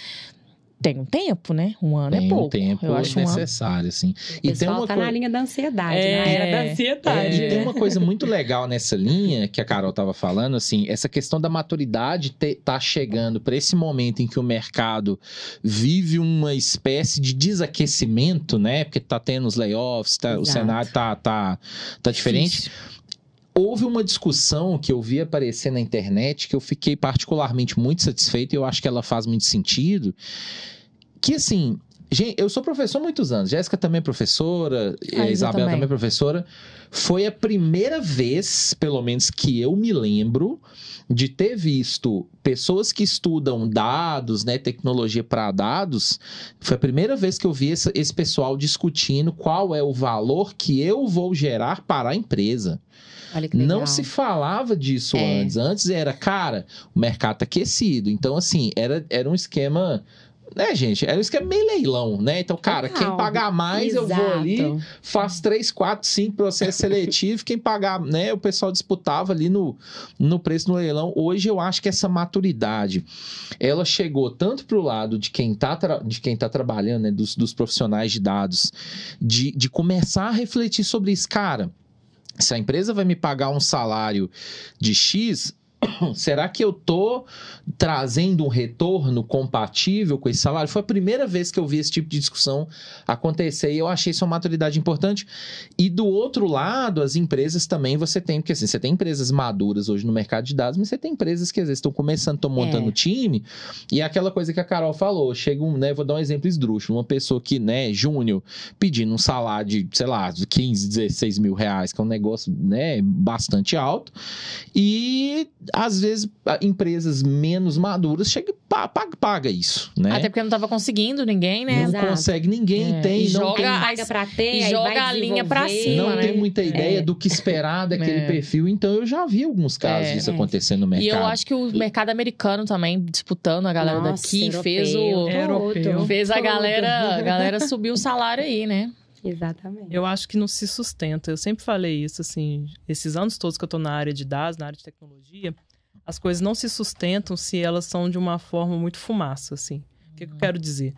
Tem um tempo, né? Um ano é pouco. Tem um tempo necessário, assim. E tem uma tá na linha da ansiedade, na era da ansiedade. E tem uma coisa muito legal nessa linha, que a Carol tava falando, assim, essa questão da maturidade tá chegando para esse momento em que o mercado vive uma espécie de desaquecimento, né? Porque tá tendo os layoffs, o cenário tá diferente. Difícil. Houve uma discussão que eu vi aparecer na internet que eu fiquei particularmente muito satisfeito e eu acho que ela faz muito sentido. Que, assim, gente, eu sou professor há muitos anos. Jéssica também é professora, a Isabela também é professora. Foi a primeira vez, pelo menos que eu me lembro, de ter visto pessoas que estudam dados, né, tecnologia para dados. Foi a primeira vez que eu vi esse pessoal discutindo qual é o valor que eu vou gerar para a empresa. Não se falava disso antes. Antes era, cara, o mercado tá aquecido. Então, assim, era um esquema né, gente? Era isso que é meio leilão, né? Então, cara, quem pagar mais, eu vou ali, faço 3, 4, 5 processos seletivos, quem pagar, né? O pessoal disputava ali no preço no leilão. Hoje eu acho que essa maturidade, ela chegou tanto pro lado de quem tá trabalhando, né? Dos profissionais de dados, de começar a refletir sobre isso. Cara, se a empresa vai me pagar um salário de X, será que eu tô trazendo um retorno compatível com esse salário? Foi a primeira vez que eu vi esse tipo de discussão acontecer e eu achei isso uma maturidade importante. E do outro lado, as empresas também você tem, porque assim, você tem empresas maduras hoje no mercado de dados, mas você tem empresas que às vezes estão começando, estão montando time, e é aquela coisa que a Carol falou, chega né, vou dar um exemplo esdrúxulo, uma pessoa que, né, júnior, pedindo um salário de, sei lá, 15, 16 mil reais, que é um negócio, né, bastante alto, e às vezes, empresas menos maduras chega e paga isso, né? Até porque não estava conseguindo ninguém, né? Não consegue, ninguém tem. Paga pra ter, e joga a linha pra cima, não tem muita ideia do que esperar daquele perfil. Então, eu já vi alguns casos disso acontecendo no mercado. E eu acho que o mercado americano também, disputando a galera daqui, fez a galera subir o salário aí, né? Exatamente. Eu acho que não se sustenta. Eu sempre falei isso, assim, esses anos todos que eu tô na área de dados, na área de tecnologia, as coisas não se sustentam se elas são de uma forma muito fumaça, assim. O que eu quero dizer?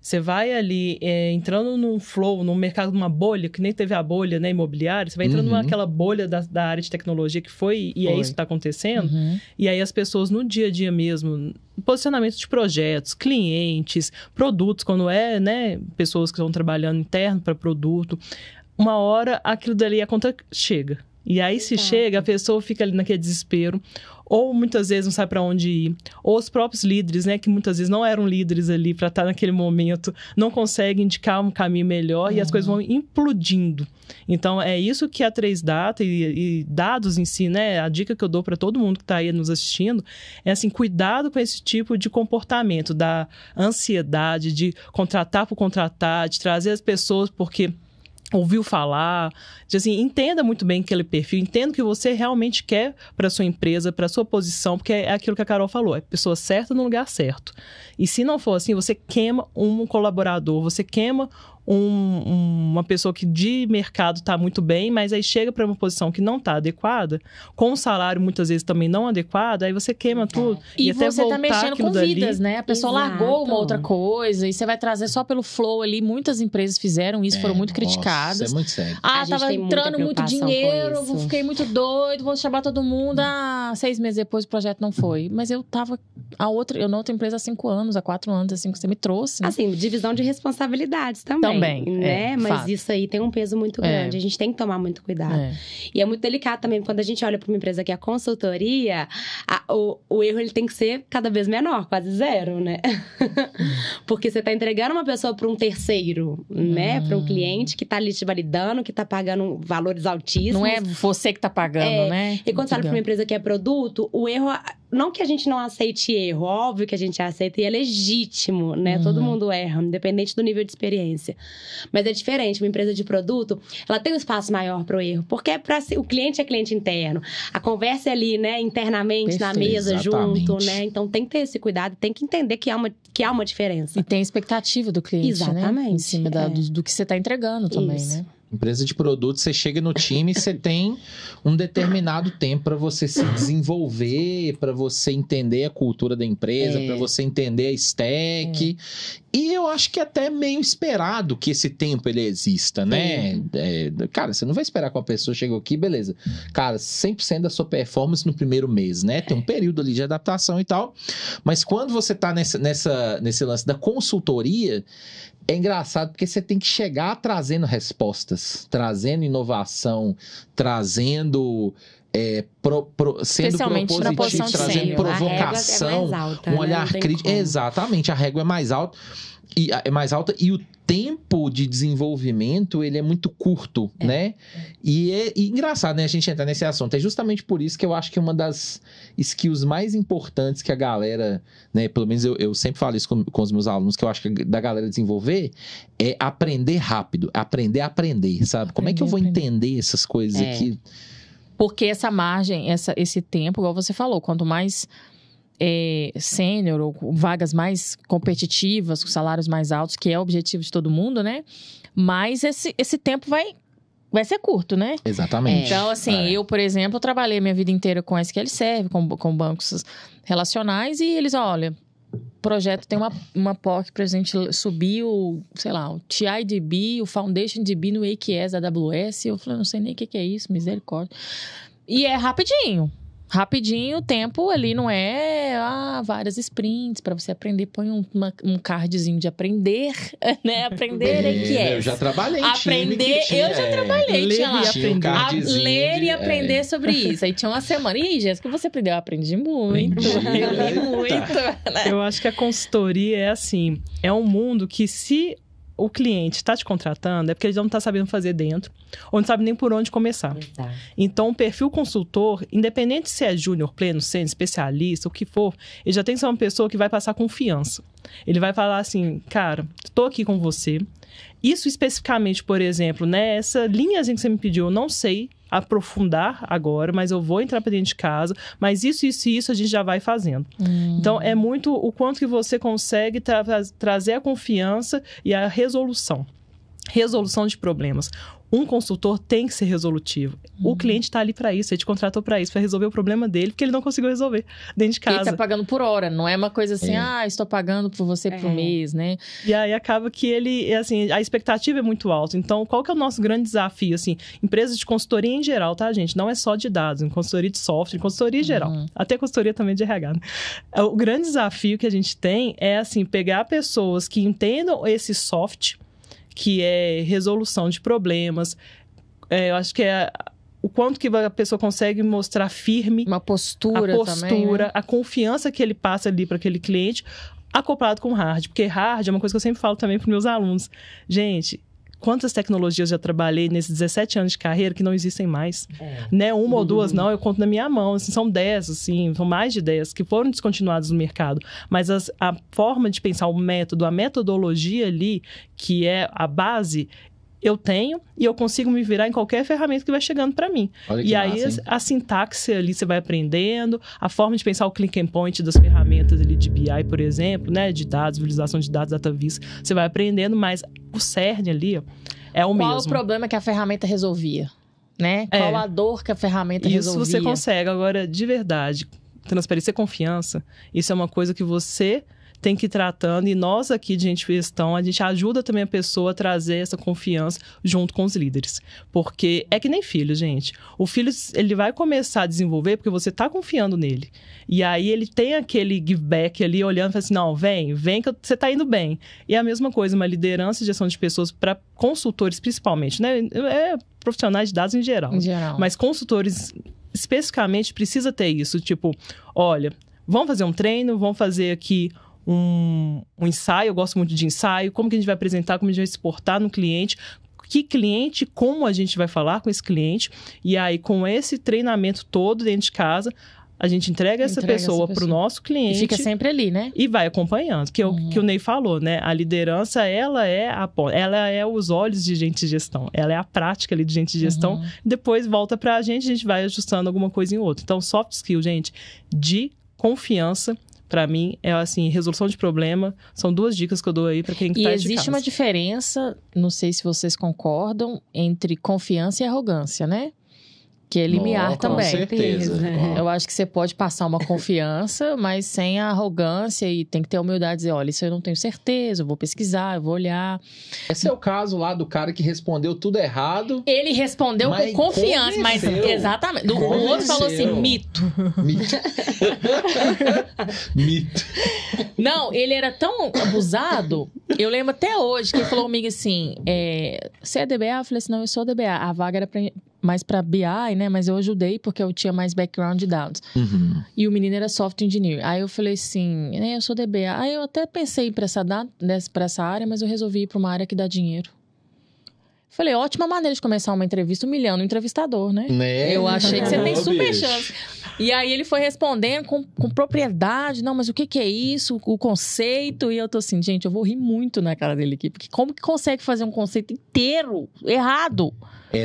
Você vai ali entrando num flow, num mercado, numa bolha, que nem teve a bolha, né, imobiliária, você vai entrando naquela bolha da área de tecnologia que foi é isso que está acontecendo, e aí as pessoas no dia a dia mesmo, posicionamento de projetos, clientes, produtos, quando né, pessoas que estão trabalhando interno para produto, uma hora aquilo dali, a conta chega. E aí, se chega, a pessoa fica ali naquele desespero, ou muitas vezes não sabe para onde ir, ou os próprios líderes, né, que muitas vezes não eram líderes ali para estar naquele momento, não conseguem indicar um caminho melhor e as coisas vão implodindo. Então, é isso que a 3Data e dados em si, né, a dica que eu dou para todo mundo que está aí nos assistindo, é assim, cuidado com esse tipo de comportamento, da ansiedade, de contratar por contratar, de trazer as pessoas porque ouviu falar, de, assim, entenda muito bem aquele perfil, entenda o que você realmente quer para sua empresa, para sua posição, porque é aquilo que a Carol falou, é pessoa certa no lugar certo. E se não for assim, você queima um colaborador, você queima uma pessoa que de mercado está muito bem, mas aí chega para uma posição que não está adequada, com um salário muitas vezes também não adequado, aí você queima tudo. E até você está mexendo com vidas, dali, né? A pessoa largou uma outra coisa e você vai trazer só pelo flow ali. Muitas empresas fizeram isso, foram muito criticadas. Isso é muito sério. Tava entrando muito dinheiro, fiquei muito doido, vou chamar todo mundo. 6 meses depois o projeto não foi. Mas eu tava eu na outra empresa há 5 anos, há 4 anos, assim, que você me trouxe. Né? Assim, divisão de responsabilidades também. Né? Mas fato. isso aí tem um peso muito grande. A gente tem que tomar muito cuidado. E é muito delicado também, quando a gente olha para uma empresa que é a consultoria, o erro ele tem que ser cada vez menor, quase zero, né? Porque você está entregando uma pessoa para um terceiro, né? Para um cliente que está ali te validando, que está pagando valores altíssimos. Não é você que está pagando, né? E quando você olha para uma empresa que é produto, o erro... Não que a gente não aceite erro, óbvio que a gente aceita e é legítimo, né? Todo mundo erra, independente do nível de experiência. Mas é diferente, uma empresa de produto, ela tem um espaço maior para o erro, porque o cliente é cliente interno. A conversa é ali, né, internamente, na mesa, junto, né? Então tem que ter esse cuidado, tem que entender que há uma diferença. E tem a expectativa do cliente, exatamente, né? Em cima do que você está entregando também, né? Empresa de produto, você chega no time, você tem um determinado tempo para você se desenvolver, para você entender a cultura da empresa, para você entender a stack. E eu acho que até meio esperado que esse tempo ele exista, né? Cara, você não vai esperar que uma pessoa chegue aqui, beleza. Cara, 100% da sua performance no primeiro mês, né? Tem um período ali de adaptação e tal. Mas quando você tá nesse lance da consultoria, é engraçado porque você tem que chegar trazendo respostas, trazendo inovação, trazendo... sendo propositivo, trazendo provocação, um olhar crítico. Exatamente, a régua é mais alta. E o tempo de desenvolvimento, ele é muito curto, né? E engraçado, né, a gente entrar nesse assunto. É justamente por isso que eu acho que uma das skills mais importantes que a galera, né, pelo menos eu sempre falo isso com os meus alunos, que eu acho que da galera desenvolver, é aprender rápido, aprender a aprender, sabe? Como é que eu vou entender essas coisas aqui? Porque essa margem, esse tempo, igual você falou, quanto mais sênior ou vagas mais competitivas, com salários mais altos, que é o objetivo de todo mundo, né? Mas esse tempo vai ser curto, né? Exatamente. Então, assim, eu, por exemplo, trabalhei minha vida inteira com SQL Server, com bancos relacionais, e eles, olha, o projeto tem uma POC pra gente subir o TIDB, o Foundation DB no AKS da AWS. Eu falei, não sei nem o que é isso, misericórdia. E é rapidinho. Rapidinho, o tempo ali não é várias sprints para você aprender. Põe um cardzinho de aprender, né? Aprender AKS. Eu já trabalhei em time aprender, tinha, eu já trabalhei. Ler e aprender. Ler e aprender sobre isso. Aí tinha uma semana. E, Jéssica, você aprendeu? Eu aprendi muito. Eu li muito. Né? Eu acho que a consultoria é assim, é um mundo que se o cliente está te contratando, é porque ele não está sabendo fazer dentro, ou não sabe nem por onde começar. Exato. Então, o perfil consultor, independente se é júnior, pleno, sênior, especialista, o que for, ele já tem que ser uma pessoa que vai passar confiança. Ele vai falar assim, cara, estou aqui com você. Isso especificamente, por exemplo, né, essa linhazinha que você me pediu, eu não sei aprofundar agora, mas eu vou entrar para dentro de casa, mas isso a gente já vai fazendo. Então, é muito o quanto que você consegue trazer a confiança e a resolução de problemas. Um consultor tem que ser resolutivo. O cliente está ali para isso, ele te contratou para isso, para resolver o problema dele, porque ele não conseguiu resolver dentro de casa. Ele tá pagando por hora, não é uma coisa assim, estou pagando por você por mês, né? E aí acaba que ele, assim, a expectativa é muito alta. Então, qual que é o nosso grande desafio? Assim, empresas de consultoria em geral, tá, gente? Não é só de dados, em consultoria de software, em consultoria em geral. Até consultoria também de RH. Né? O grande desafio que a gente tem é, assim, pegar pessoas que entendam esse soft, que é resolução de problemas. Eu acho que é o quanto que a pessoa consegue mostrar firme. Uma postura também, né? A confiança que ele passa ali para aquele cliente, acoplado com hard. Porque hard é uma coisa que eu sempre falo também para meus alunos. Gente, quantas tecnologias já trabalhei nesses 17 anos de carreira que não existem mais? Né? Uma ou duas não, eu conto na minha mão. Assim, são 10, assim, são mais de 10 que foram descontinuadas no mercado. Mas a forma de pensar, o método, a metodologia ali, que é a base, eu tenho e eu consigo me virar em qualquer ferramenta que vai chegando para mim. E aí a sintaxe ali você vai aprendendo, a forma de pensar o click and point das ferramentas ali de BI, por exemplo, né, de dados, visualização de dados, DataVis, você vai aprendendo, mas o cerne ali é o mesmo. Qual o problema que a ferramenta resolvia, né? Qual a dor que a ferramenta resolvia? Isso você consegue. Agora, de verdade, transparência e confiança, isso é uma coisa que você tem que ir tratando, e nós aqui de gente de gestão, a gente ajuda também a pessoa a trazer essa confiança junto com os líderes. Porque é que nem filho, gente. O filho, ele vai começar a desenvolver porque você tá confiando nele. E aí ele tem aquele give back ali, olhando e fala assim, não, vem que você tá indo bem. E é a mesma coisa, uma liderança e gestão de pessoas para consultores principalmente, né? Profissionais de dados em geral. Mas consultores especificamente precisa ter isso, tipo, olha, vamos fazer um treino, vamos fazer aqui um ensaio, eu gosto muito de ensaio, como que a gente vai apresentar, como a gente vai se portar no cliente, que cliente, como a gente vai falar com esse cliente, e aí com esse treinamento todo dentro de casa, a gente entrega essa pessoa para o nosso cliente. E fica sempre ali, né? E vai acompanhando, que o Ney falou, né? A liderança, ela é os olhos de gente de gestão, ela é a prática ali de gente de gestão, depois volta para a gente vai ajustando alguma coisa em outra. Então, soft skill, gente, de confiança, para mim, é assim, resolução de problema. São 2 dicas que eu dou aí para quem tá de casa. E existe uma diferença, não sei se vocês concordam, entre confiança e arrogância, né? Que é limiar também. Com certeza. Eu acho que você pode passar uma confiança, mas sem a arrogância, e tem que ter a humildade de dizer, olha, isso eu não tenho certeza, eu vou pesquisar, eu vou olhar. Esse é o caso lá do cara que respondeu tudo errado. Ele respondeu com confiança, mas exatamente. O outro falou assim, mito. Mito. Não, ele era tão abusado, eu lembro até hoje, que ele falou comigo assim, você é DBA? Eu falei assim, não, eu sou DBA. A vaga era mais pra BI, né? Mas eu ajudei porque eu tinha mais background de dados. E o menino era software engineer. Aí eu falei assim, eu sou DBA. Aí eu até pensei em ir pra essa área, mas eu resolvi ir pra uma área que dá dinheiro. Falei, ótima maneira de começar uma entrevista humilhando o entrevistador, né? Eu achei que você tem super chance. E aí ele foi respondendo com propriedade. Não, mas o que é isso? O conceito. E eu tô assim, gente, eu vou rir muito na cara dele aqui. Porque como que consegue fazer um conceito inteiro errado?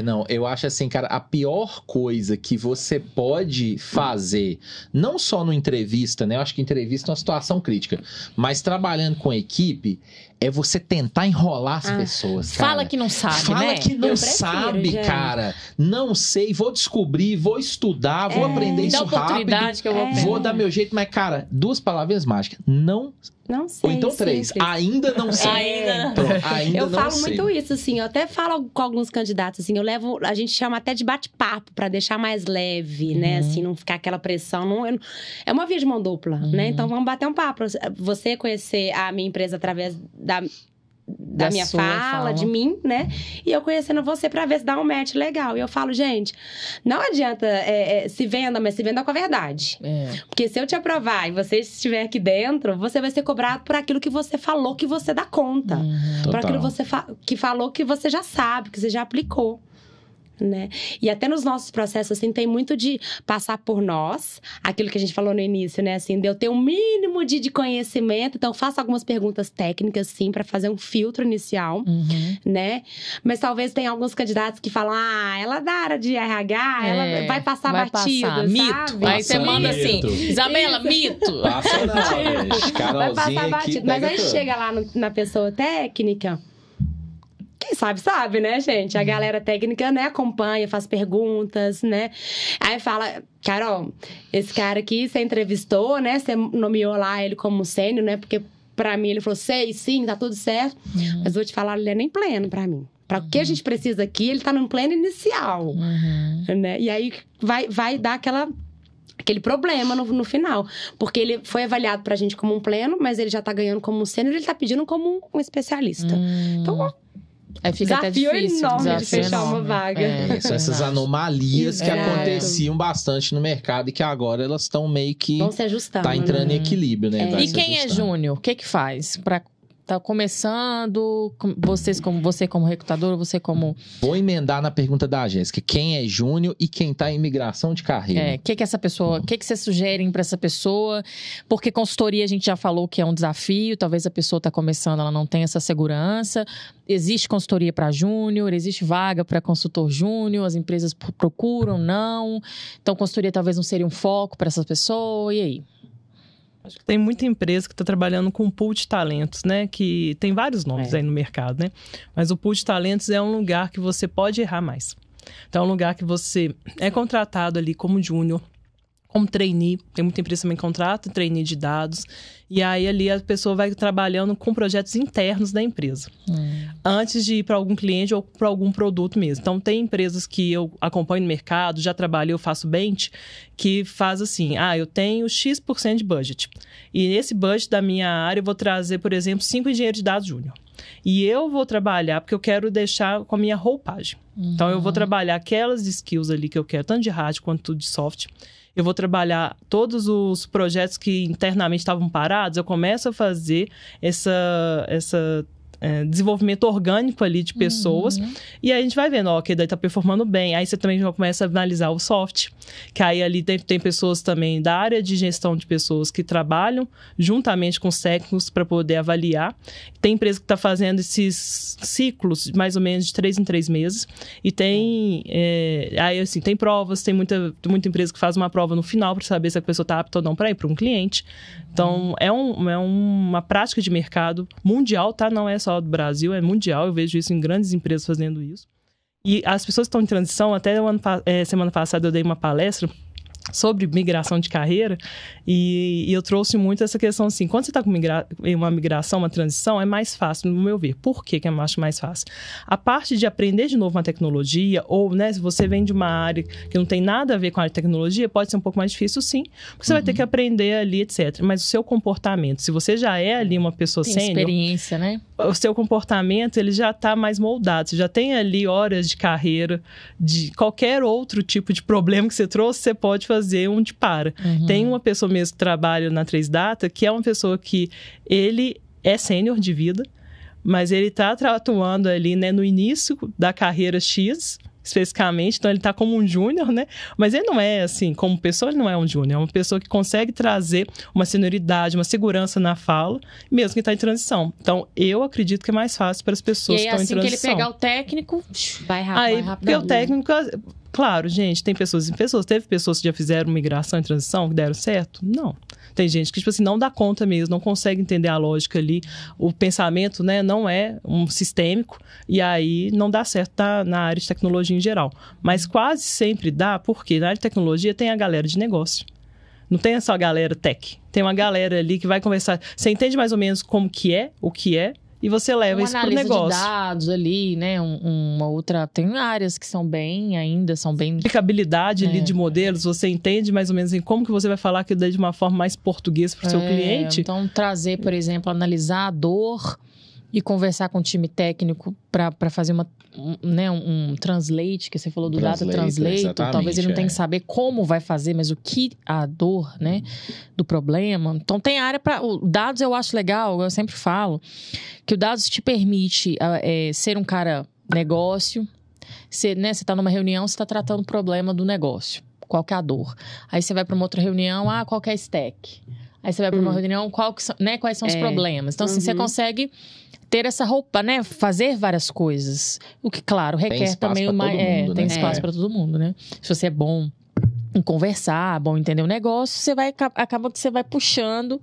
Não, eu acho assim, cara, a pior coisa que você pode fazer, não só no entrevista, né? Eu acho que entrevista é uma situação crítica, mas trabalhando com equipe, é você tentar enrolar as pessoas, cara. Fala que não sabe, Fala que não sabe, gente. Cara. Não sei, vou descobrir, vou estudar, vou aprender isso rápido. Que eu vou Vou dar meu jeito, mas, cara, 2 palavras mágicas. Não sei. Ou então 3. Ainda não sei. Ainda eu não falo sei. muito isso, assim. Eu até falo com alguns candidatos, assim. A gente chama até de bate-papo pra deixar mais leve, né? Assim, não ficar aquela pressão. É uma via de mão dupla, né? Então, vamos bater um papo. Você conhecer a minha empresa através da minha fala, de mim, né? E eu conhecendo você pra ver se dá um match legal. E eu falo, gente, não adianta se venda, mas se venda com a verdade. Porque se eu te aprovar e você estiver aqui dentro, você vai ser cobrado por aquilo que você falou que você dá conta. Por aquilo que você que falou que você já sabe, que você já aplicou. Né? E até nos nossos processos, assim, tem muito de passar por nós, aquilo que a gente falou no início, né? Assim, de eu ter um mínimo de conhecimento, então faço algumas perguntas técnicas, sim, para fazer um filtro inicial, né? Mas talvez tenha alguns candidatos que falam, ela é da área de RH, ela vai passar batido, sabe? Mito. Aí você manda assim, Isabela, mito. Passa não, vai passar batido. Mas aí chega lá na pessoa técnica... Quem sabe, né, gente? A galera técnica, né, acompanha, faz perguntas, né? Aí fala, Carol, esse cara aqui você entrevistou, né? Você nomeou lá ele como sênior, né? Porque pra mim ele falou, sim, tá tudo certo. Mas vou te falar, ele é nem pleno pra mim. Pra o que a gente precisa aqui, ele tá no pleno inicial. Né? E aí vai dar aquele problema no final. Porque ele foi avaliado pra gente como um pleno, mas ele já tá ganhando como um sênior, ele tá pedindo como um especialista. Então... Aí fica desafio até difícil. Enorme de fechar uma vaga. São essas anomalias que aconteciam bastante no mercado e que agora elas estão meio que... Vão se ajustando. Tá entrando em equilíbrio, né? E quem é júnior? O que faz? Tá começando, você como recrutador, você como... Vou emendar na pergunta da Jéssica. Quem é júnior e quem tá em migração de carreira? O que essa pessoa... O que vocês sugerem para essa pessoa? Porque consultoria a gente já falou que é um desafio. Talvez a pessoa tá começando, ela não tenha essa segurança. Existe consultoria para júnior, existe vaga para consultor júnior, as empresas procuram, não. Então, consultoria talvez não seria um foco para essa pessoa. E aí? Acho que tem muita empresa que está trabalhando com pool de talentos, né? Que tem vários nomes aí no mercado, né? Mas o pool de talentos é um lugar que você pode errar mais. Então, é um lugar que você é contratado ali como júnior, como trainee. Tem muita empresa também que contrata trainee de dados. E aí, ali, a pessoa vai trabalhando com projetos internos da empresa. Antes de ir para algum cliente ou para algum produto mesmo. Então, tem empresas que eu acompanho no mercado, já trabalhei, eu faço bench, que faz assim, eu tenho X% de budget. E nesse budget da minha área, eu vou trazer, por exemplo, 5 engenheiros de dados júnior. E eu vou trabalhar, porque eu quero deixar com a minha roupagem. Então, eu vou trabalhar aquelas skills ali que eu quero, tanto de hard quanto de soft. Eu vou trabalhar todos os projetos que internamente estavam parados, eu começo a fazer essa desenvolvimento orgânico ali de pessoas. E aí a gente vai vendo, ok, daí tá performando bem. Aí você também já começa a analisar o soft, que aí ali tem pessoas também da área de gestão de pessoas que trabalham juntamente com os técnicos para poder avaliar. Tem empresa que está fazendo esses ciclos mais ou menos de 3 em 3 meses. E tem aí assim, tem provas, tem muita empresa que faz uma prova no final para saber se a pessoa está apta ou não para ir para um cliente. Então, é uma prática de mercado mundial, tá? Não é só do Brasil, é mundial. Eu vejo isso em grandes empresas fazendo isso. E as pessoas que estão em transição, até semana passada eu dei uma palestra sobre migração de carreira e eu trouxe muito essa questão assim, quando você está com uma migração, uma transição, é mais fácil, no meu ver. Por que eu acho mais fácil? A parte de aprender de novo uma tecnologia ou, né, se você vem de uma área que não tem nada a ver com a área de tecnologia, pode ser um pouco mais difícil, sim, porque você vai ter que aprender ali, etc. Mas o seu comportamento, se você já é ali uma pessoa tem sênior, experiência, né? O seu comportamento, ele já está mais moldado. Você já tem ali horas de carreira, de qualquer outro tipo de problema que você trouxe, você pode fazer onde para. Tem uma pessoa mesmo que trabalha na 3Data, que é uma pessoa que ele é sênior de vida, mas ele está atuando ali, né, no início da carreira X, especificamente, então ele está como um júnior, né? Mas ele não é assim, como pessoa, ele não é um júnior, é uma pessoa que consegue trazer uma senioridade, uma segurança na fala, mesmo que está em transição. Então, eu acredito que é mais fácil para as pessoas que estão em transição. E aí, assim que ele pegar o técnico, vai rápido. Porque o técnico... Claro, gente, tem pessoas e pessoas. Teve pessoas que já fizeram migração e transição, que deram certo? Não. Tem gente que, tipo assim, não dá conta mesmo, não consegue entender a lógica ali. O pensamento, né, não é um sistêmico, e aí não dá certo na área de tecnologia em geral. Mas quase sempre dá, porque na área de tecnologia tem a galera de negócio. Não tem só a galera tech. Tem uma galera ali que vai conversar. Você entende mais ou menos como que é, o que é, e você leva isso pro negócio. Uma analista de dados ali, né? Uma outra... Tem áreas que são bem... Aplicabilidade ali de modelos, você entende mais ou menos em como que você vai falar aquilo de uma forma mais portuguesa pro seu cliente. Então, trazer, por exemplo, analisar a dor e conversar com o time técnico para fazer um translate, que você falou do data translate. Talvez ele não tenha que saber como vai fazer, mas o que a dor, né, do problema. Então, tem área para... Dados eu acho legal, eu sempre falo, que o dados te permite ser um cara negócio. Você tá numa reunião, você está tratando o problema do negócio. Qual que é a dor? Aí você vai para uma outra reunião, qual que é a stack? Aí você vai para uma reunião, quais são os problemas? Então, assim, você consegue ter essa roupa, né? Fazer várias coisas. O que, claro, requer também tem espaço para todo mundo, né? Se você é bom em conversar, bom em entender o negócio, acaba que você vai puxando.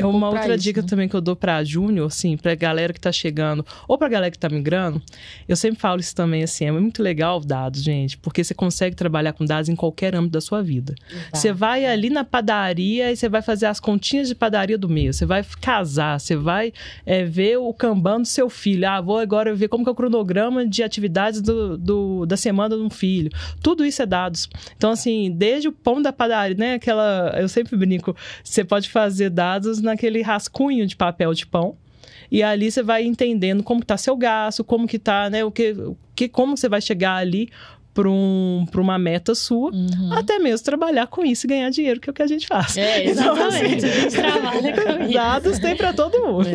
Uma outra dica também que eu dou pra júnior, assim, pra galera que tá chegando, ou pra galera que tá migrando, eu sempre falo isso também, assim, é muito legal dados, gente, porque você consegue trabalhar com dados em qualquer âmbito da sua vida. Você vai ali na padaria e você vai fazer as continhas de padaria do mês, você vai casar, você vai ver o Kanban do seu filho, vou agora ver como que é o cronograma de atividades da semana de um filho. Tudo isso é dados. Então, assim, desde o pão da padaria, né, eu sempre brinco, você pode fazer dados naquele rascunho de papel de pão. E ali você vai entendendo como que tá seu gasto, como que tá, né? Como você vai chegar ali para uma meta sua, até mesmo trabalhar com isso e ganhar dinheiro, que é o que a gente faz. Exatamente. Então, assim, a gente trabalha com isso. Dados tem para todo mundo.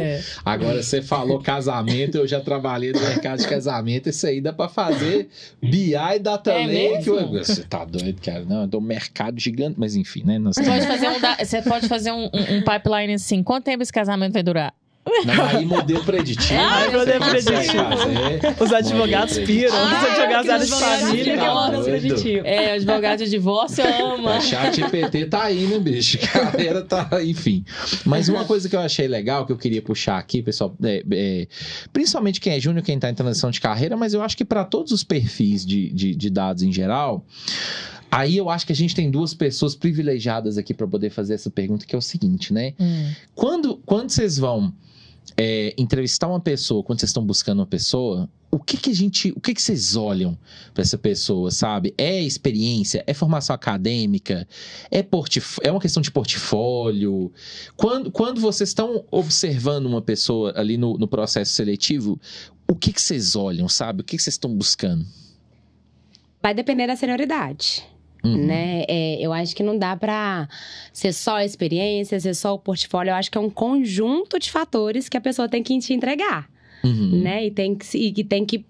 Agora, você falou casamento, eu já trabalhei no mercado de casamento, isso aí dá para fazer BI e Data Lake. Você tá doido, cara? Não, é do mercado gigante, mas enfim, né? Você pode fazer um pipeline assim, quanto tempo esse casamento vai durar? Não, aí modelo preditivo. Modelo preditivo. Os advogados piram. Os advogados da área de família. Advogado de divórcio ama. O ChatGPT tá aí, né, bicho? A galera tá... Enfim. Mas uma coisa que eu achei legal, que eu queria puxar aqui, pessoal, principalmente quem é júnior, quem tá em transição de carreira, mas eu acho que para todos os perfis de dados em geral... Aí eu acho que a gente tem duas pessoas privilegiadas aqui para poder fazer essa pergunta, que é o seguinte, né? Quando vocês vão entrevistar uma pessoa, quando vocês estão buscando uma pessoa, o que vocês olham para essa pessoa, sabe? É experiência? É formação acadêmica? É uma questão de portfólio? Quando vocês estão observando uma pessoa ali no processo seletivo, o que vocês olham, sabe? O que vocês estão buscando? Vai depender da senioridade. Né? Eu acho que não dá pra ser só a experiência, ser só o portfólio. Eu acho que é um conjunto de fatores que a pessoa tem que te entregar. Né? E que tem que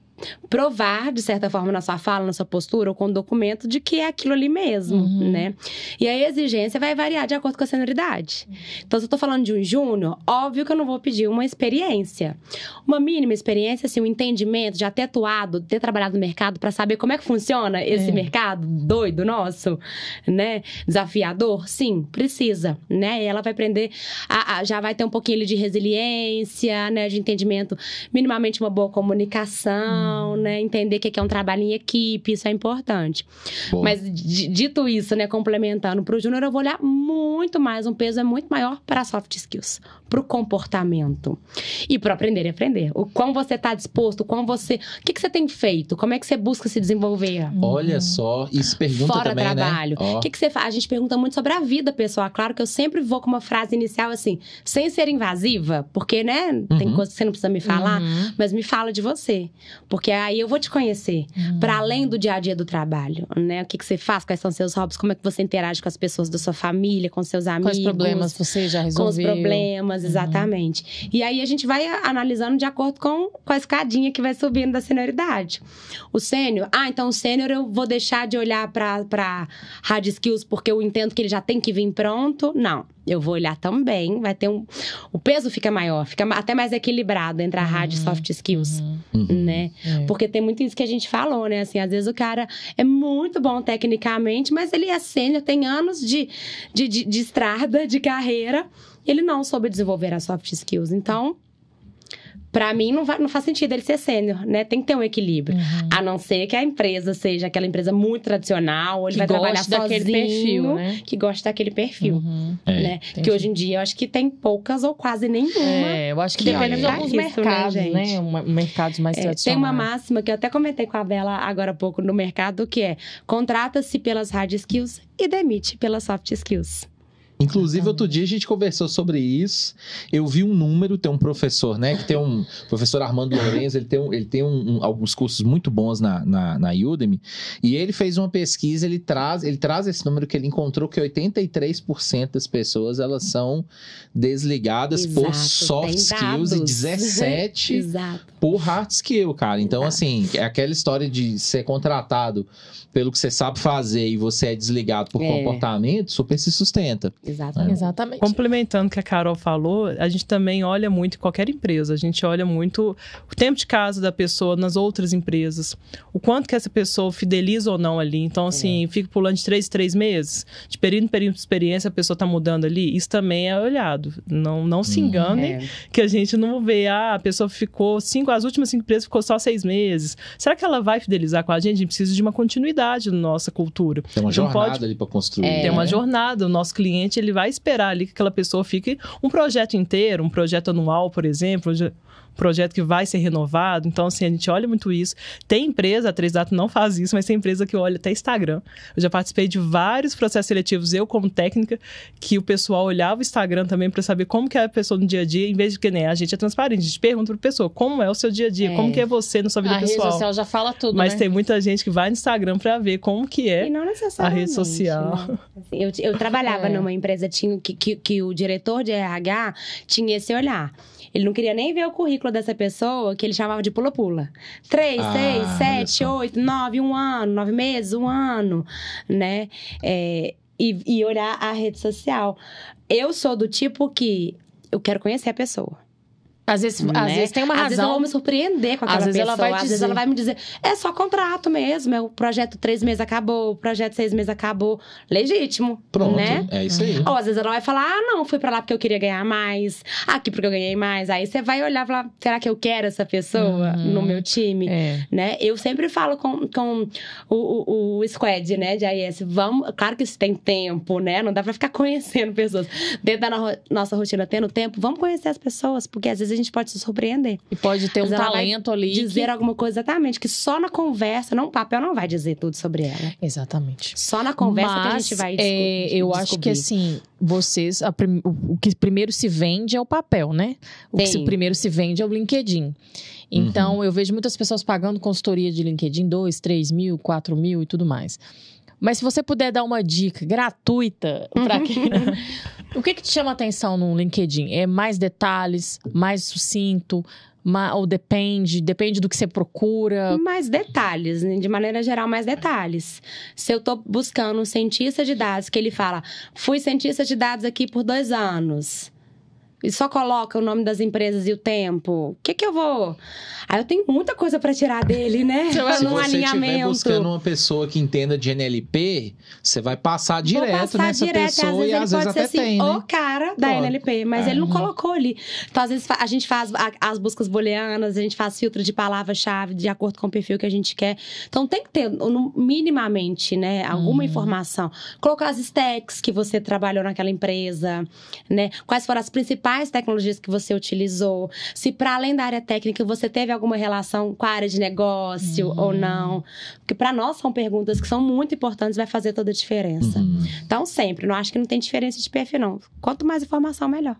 provar, de certa forma, na sua fala, na sua postura ou com o documento, de que é aquilo ali mesmo, né? E a exigência vai variar de acordo com a senioridade. Então, se eu tô falando de um júnior, óbvio que eu não vou pedir uma experiência. Uma mínima experiência, assim, um entendimento, já ter atuado, ter trabalhado no mercado para saber como é que funciona esse mercado doido nosso, né? Desafiador? Sim, precisa, né? E ela vai aprender, já vai ter um pouquinho ali de resiliência, né? De entendimento, minimamente uma boa comunicação, né? Entender o que é um trabalho em equipe, isso é importante. Boa. Mas, dito isso, né? Complementando para o júnior, eu vou olhar muito mais, um peso é muito maior para soft skills, para o comportamento e para aprender e aprender. O quão você está disposto, o que você tem feito, como é que você busca se desenvolver. Olha só, isso pergunta fora também, trabalho. Né? O que você faz? A gente pergunta muito sobre a vida pessoal. Claro que eu sempre vou com uma frase inicial assim, sem ser invasiva, porque, né? Tem coisas que você não precisa me falar, mas me fala de você. Porque Porque aí eu vou te conhecer, para além do dia a dia do trabalho, né? O que você faz, quais são seus hobbies, como é que você interage com as pessoas da sua família, com seus amigos. Quais problemas você já resolveu. Com os problemas, exatamente. E aí a gente vai analisando de acordo com a escadinha que vai subindo da senioridade. O sênior, então o sênior eu vou deixar de olhar para hard skills porque eu entendo que ele já tem que vir pronto. Não, eu vou olhar também, vai ter o peso fica maior, fica até mais equilibrado entre a hard e soft skills, né? Porque tem muito isso que a gente falou, né? Assim, às vezes o cara é muito bom tecnicamente, mas ele é sênior, tem anos de estrada, de carreira, ele não soube desenvolver as soft skills. Então, pra mim, não faz sentido ele ser sênior, né? Tem que ter um equilíbrio. A não ser que a empresa seja aquela empresa muito tradicional, ou ele vai trabalhar sozinho, perfil, né? que gosta daquele perfil, né? Que hoje em dia, eu acho que tem poucas ou quase nenhuma. Eu acho que depende de alguns mercados, né? Mercados mais tradicionais. Tem uma máxima que eu até comentei com a Bela agora há pouco no mercado, que é: contrata-se pelas hard skills e demite pelas soft skills. Inclusive, outro dia a gente conversou sobre isso. Eu vi um número, tem um professor, né? Que tem um professor Armando Lourenço, ele tem alguns cursos muito bons na Udemy. E ele fez uma pesquisa, ele traz esse número que ele encontrou que 83% das pessoas, elas são desligadas por soft skills e 17% por hard skill, cara. Então, assim, é aquela história de ser contratado pelo que você sabe fazer e você é desligado por comportamento, super se sustenta. Exatamente. Complementando o que a Carol falou, a gente também olha muito em qualquer empresa. A gente olha muito o tempo de casa da pessoa nas outras empresas. O quanto que essa pessoa fideliza ou não ali. Então, assim, fica pulando de 3 em 3 meses. De período em período de experiência, a pessoa tá mudando ali. Isso também é olhado. Não se enganem que a gente não vê. A pessoa ficou as últimas 5 empresas ficou só 6 meses. Será que ela vai fidelizar com a gente? A gente precisa de uma continuidade na nossa cultura. Tem uma jornada ali para construir. Tem uma jornada. O nosso cliente, ele vai esperar ali que aquela pessoa fique um projeto inteiro, um projeto anual, por exemplo, projeto que vai ser renovado. Então, assim, a gente olha muito isso. Tem empresa, a 3Data não faz isso, mas tem empresa que olha até Instagram. Eu já participei de vários processos seletivos, eu como técnica, que o pessoal olhava o Instagram também para saber como que é a pessoa no dia a dia, em vez de que, né, a gente é transparente, a gente pergunta para a pessoa como é o seu dia a dia, como que é você na sua vida pessoal. A rede social já fala tudo, mas tem muita gente que vai no Instagram para ver como que é a rede social. Assim, eu trabalhava numa empresa que o diretor de RH tinha esse olhar. Ele não queria nem ver o currículo dessa pessoa, que ele chamava de pula-pula. 3, 6, 7, 8, 9, 1 ano, 9 meses, 1 ano, né? E olhar a rede social. Eu sou do tipo que eu quero conhecer a pessoa. Às vezes tem uma razão. Às vezes eu vou me surpreender com aquela pessoa. Às vezes ela vai me dizer, é só contrato mesmo. O projeto 3 meses acabou, o projeto 6 meses acabou. Legítimo. Pronto, né? É isso aí. Ou às vezes ela vai falar, não, fui pra lá porque eu queria ganhar mais. Aqui porque eu ganhei mais. Aí você vai olhar e falar, será que eu quero essa pessoa no meu time? Né? Eu sempre falo com o squad, né, de AIS. Claro que isso tem tempo, né? Não dá pra ficar conhecendo pessoas. Dentro da nossa rotina, tendo tempo, vamos conhecer as pessoas, porque às vezes a gente pode se surpreender. E pode ter um talento ali. Dizer alguma coisa, exatamente, que só na conversa, o papel não vai dizer tudo sobre ela. Exatamente. Só na conversa que a gente vai discutir. Eu acho que, assim, vocês, o que primeiro se vende é o papel, né? O que primeiro se vende é o LinkedIn. Então, eu vejo muitas pessoas pagando consultoria de LinkedIn, 2, 3 mil, 4 mil e tudo mais. Mas se você puder dar uma dica gratuita para quem... O que te chama a atenção no LinkedIn? É mais detalhes, mais sucinto, ou depende do que você procura? Mais detalhes, de maneira geral, mais detalhes. Se eu tô buscando um cientista de dados, que ele fala, fui cientista de dados aqui por 2 anos... E só coloca o nome das empresas e o tempo. O que eu vou... Aí eu tenho muita coisa pra tirar dele, né? Se você estiver buscando uma pessoa que entenda de NLP, você vai passar direto nessa pessoa e às vezes até tem, né? O cara da NLP, mas ele não colocou ali. Então, às vezes, a gente faz as buscas booleanas, a gente faz filtro de palavra-chave de acordo com o perfil que a gente quer. Então, tem que ter, minimamente, né, alguma informação. Colocar as stacks que você trabalhou naquela empresa, né? Quais foram as principais principais tecnologias que você utilizou, se para além da área técnica você teve alguma relação com a área de negócio ou não. Porque para nós são perguntas que são muito importantes, vai fazer toda a diferença. Então, sempre, não acho que não tem diferença de perfil, não. Quanto mais informação, melhor.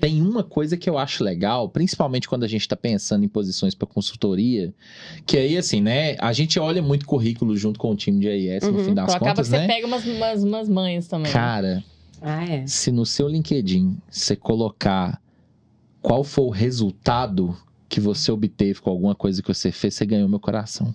Tem uma coisa que eu acho legal, principalmente quando a gente está pensando em posições para consultoria, que aí, assim, né, a gente olha muito currículo junto com o time de AIS, no fim das contas, acaba que né? você pega umas manhas também. Cara, se no seu LinkedIn você colocar qual foi o resultado que você obteve com alguma coisa que você fez, você ganhou meu coração.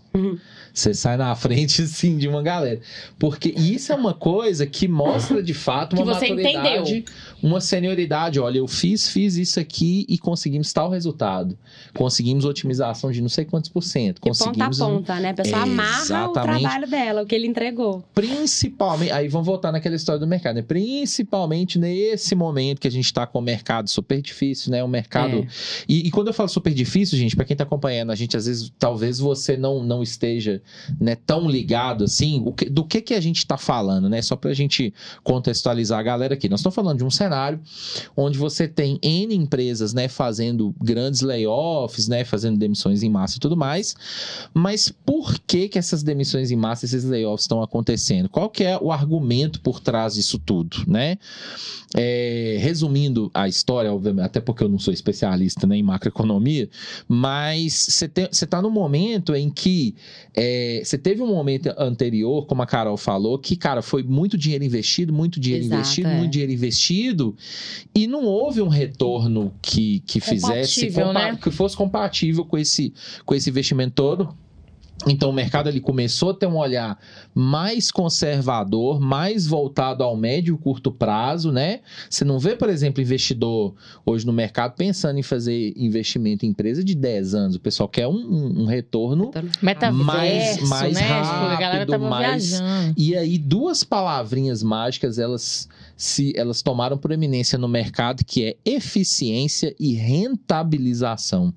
Você sai na frente, sim, de uma galera. Porque isso é uma coisa que mostra, de fato, uma maturidade, entendeu. uma senioridade. Olha, eu fiz isso aqui e conseguimos tal resultado. Conseguimos otimização de não sei quantos %. De ponta a ponta, né? A pessoa amarra o trabalho dela, o que ele entregou. Principalmente, aí vamos voltar naquela história do mercado, né? Principalmente nesse momento que a gente está com o mercado super difícil, né? O mercado... E quando eu falo super difícil, gente, para quem tá acompanhando a gente, às vezes, talvez você não esteja, né, tão ligado assim, do que a gente tá falando, né? Só pra gente contextualizar a galera aqui. Nós estamos falando de um cenário onde você tem N empresas, né, fazendo grandes layoffs, né, fazendo demissões em massa e tudo mais, mas por que essas demissões em massa, esses layoffs estão acontecendo? Qual que é o argumento por trás disso tudo, né? Resumindo a história, obviamente, até porque eu não sou especialista, né, em macroeconomia, mas você tá no momento em que você teve um momento anterior, como a Carol falou, que, cara, foi muito dinheiro investido, muito dinheiro investido, e não houve um retorno que fizesse, né? que fosse compatível com esse investimento todo. Então, o mercado ele começou a ter um olhar mais conservador, mais voltado ao médio e curto prazo, né? Você não vê, por exemplo, investidor hoje no mercado pensando em fazer investimento em empresa de 10 anos. O pessoal quer um retorno mais né? rápido, a galera tava viajando. E aí, duas palavrinhas mágicas, elas tomaram proeminência no mercado, que é eficiência e rentabilização.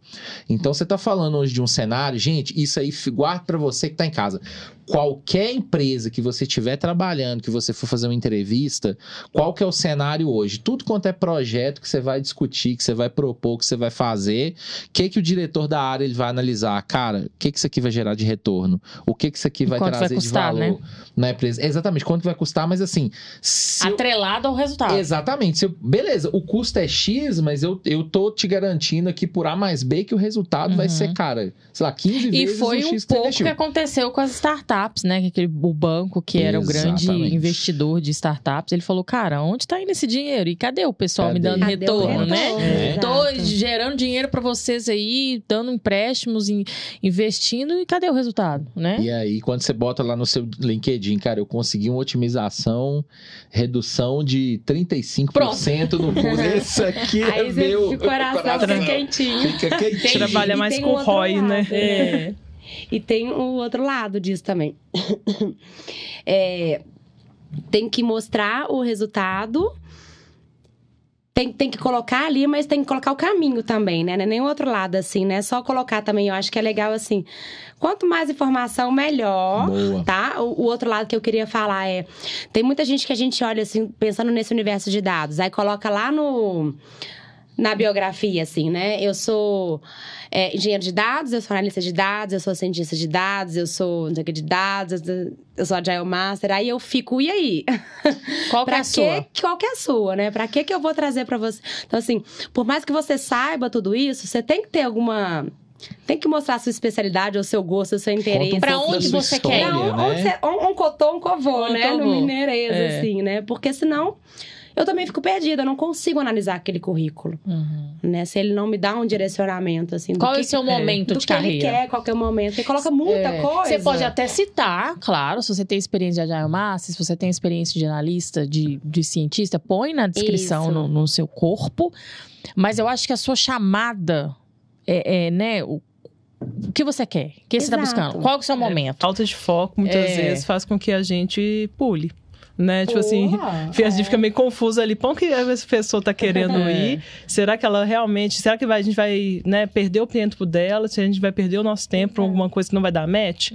Então, você está falando hoje de um cenário, gente, isso aí, guarda para você que está em casa. Qualquer empresa que você estiver trabalhando, que você for fazer uma entrevista, qual que é o cenário hoje? Tudo quanto é projeto que você vai discutir, que você vai propor, que você vai fazer, o que o diretor da área ele vai analisar? Cara, o que isso aqui vai gerar de retorno? O que isso aqui vai trazer custar, de valor na empresa? Exatamente, quanto vai custar, mas assim... Atrelado ao resultado. Exatamente. Beleza, o custo é X, mas eu tô te garantindo aqui por A mais B que o resultado vai ser, cara, sei lá, 15 vezes o X que você investiu. E foi um pouco que aconteceu com as startups, né? O banco, que era o grande investidor de startups, ele falou, cara, onde tá indo esse dinheiro? E cadê o pessoal me dando retorno, né? Tô gerando dinheiro pra vocês aí, dando empréstimos, investindo, e cadê o resultado, né? E aí, quando você bota lá no seu LinkedIn, cara, eu consegui uma otimização, redução de 35% no custo. Isso aqui aí é meu. O coração fica quentinho. Fica quentinho. Trabalha mais com o ROI, né? E tem o outro lado disso também. Tem que mostrar o resultado, tem que colocar ali, mas tem que colocar o caminho também, né? Não é nem o outro lado, assim, né? Só colocar também, eu acho que é legal, assim, quanto mais informação, melhor. Boa. Tá? O outro lado que eu queria falar tem muita gente que a gente olha, assim, pensando nesse universo de dados, aí coloca lá na biografia, assim, né? Eu sou engenheiro de dados, eu sou analista de dados, eu sou cientista de dados, eu sou não sei o que de dados, eu sou Agile Master. Aí eu fico, e aí? Qual que é a sua? Qual que é a sua, né? Pra que eu vou trazer pra você? Então, assim, por mais que você saiba tudo isso, você tem que ter tem que mostrar a sua especialidade, o seu gosto, o seu interesse. Pra onde você quer ir, né? Um cotô, um covô, né? No mineirês, assim, né? Porque senão... eu também fico perdida, eu não consigo analisar aquele currículo, né? Se ele não me dá um direcionamento, assim... Qual é o seu momento de carreira? Do que ele quer, qual que é o momento. Ele coloca muita coisa. Você pode até citar, claro, se você tem experiência de Agile Master, se você tem experiência de analista, de cientista, põe na descrição no seu corpo. Mas eu acho que a sua chamada né... o que você quer? O que você está buscando? Qual é o seu momento? Falta de foco, muitas vezes, faz com que a gente pule. Né? Tipo assim, a gente fica meio confusa ali. Pra onde que essa pessoa tá querendo ir? Será que ela realmente... será que a gente vai, né, perder o tempo dela? Se a gente vai perder o nosso tempo pra alguma coisa que não vai dar match?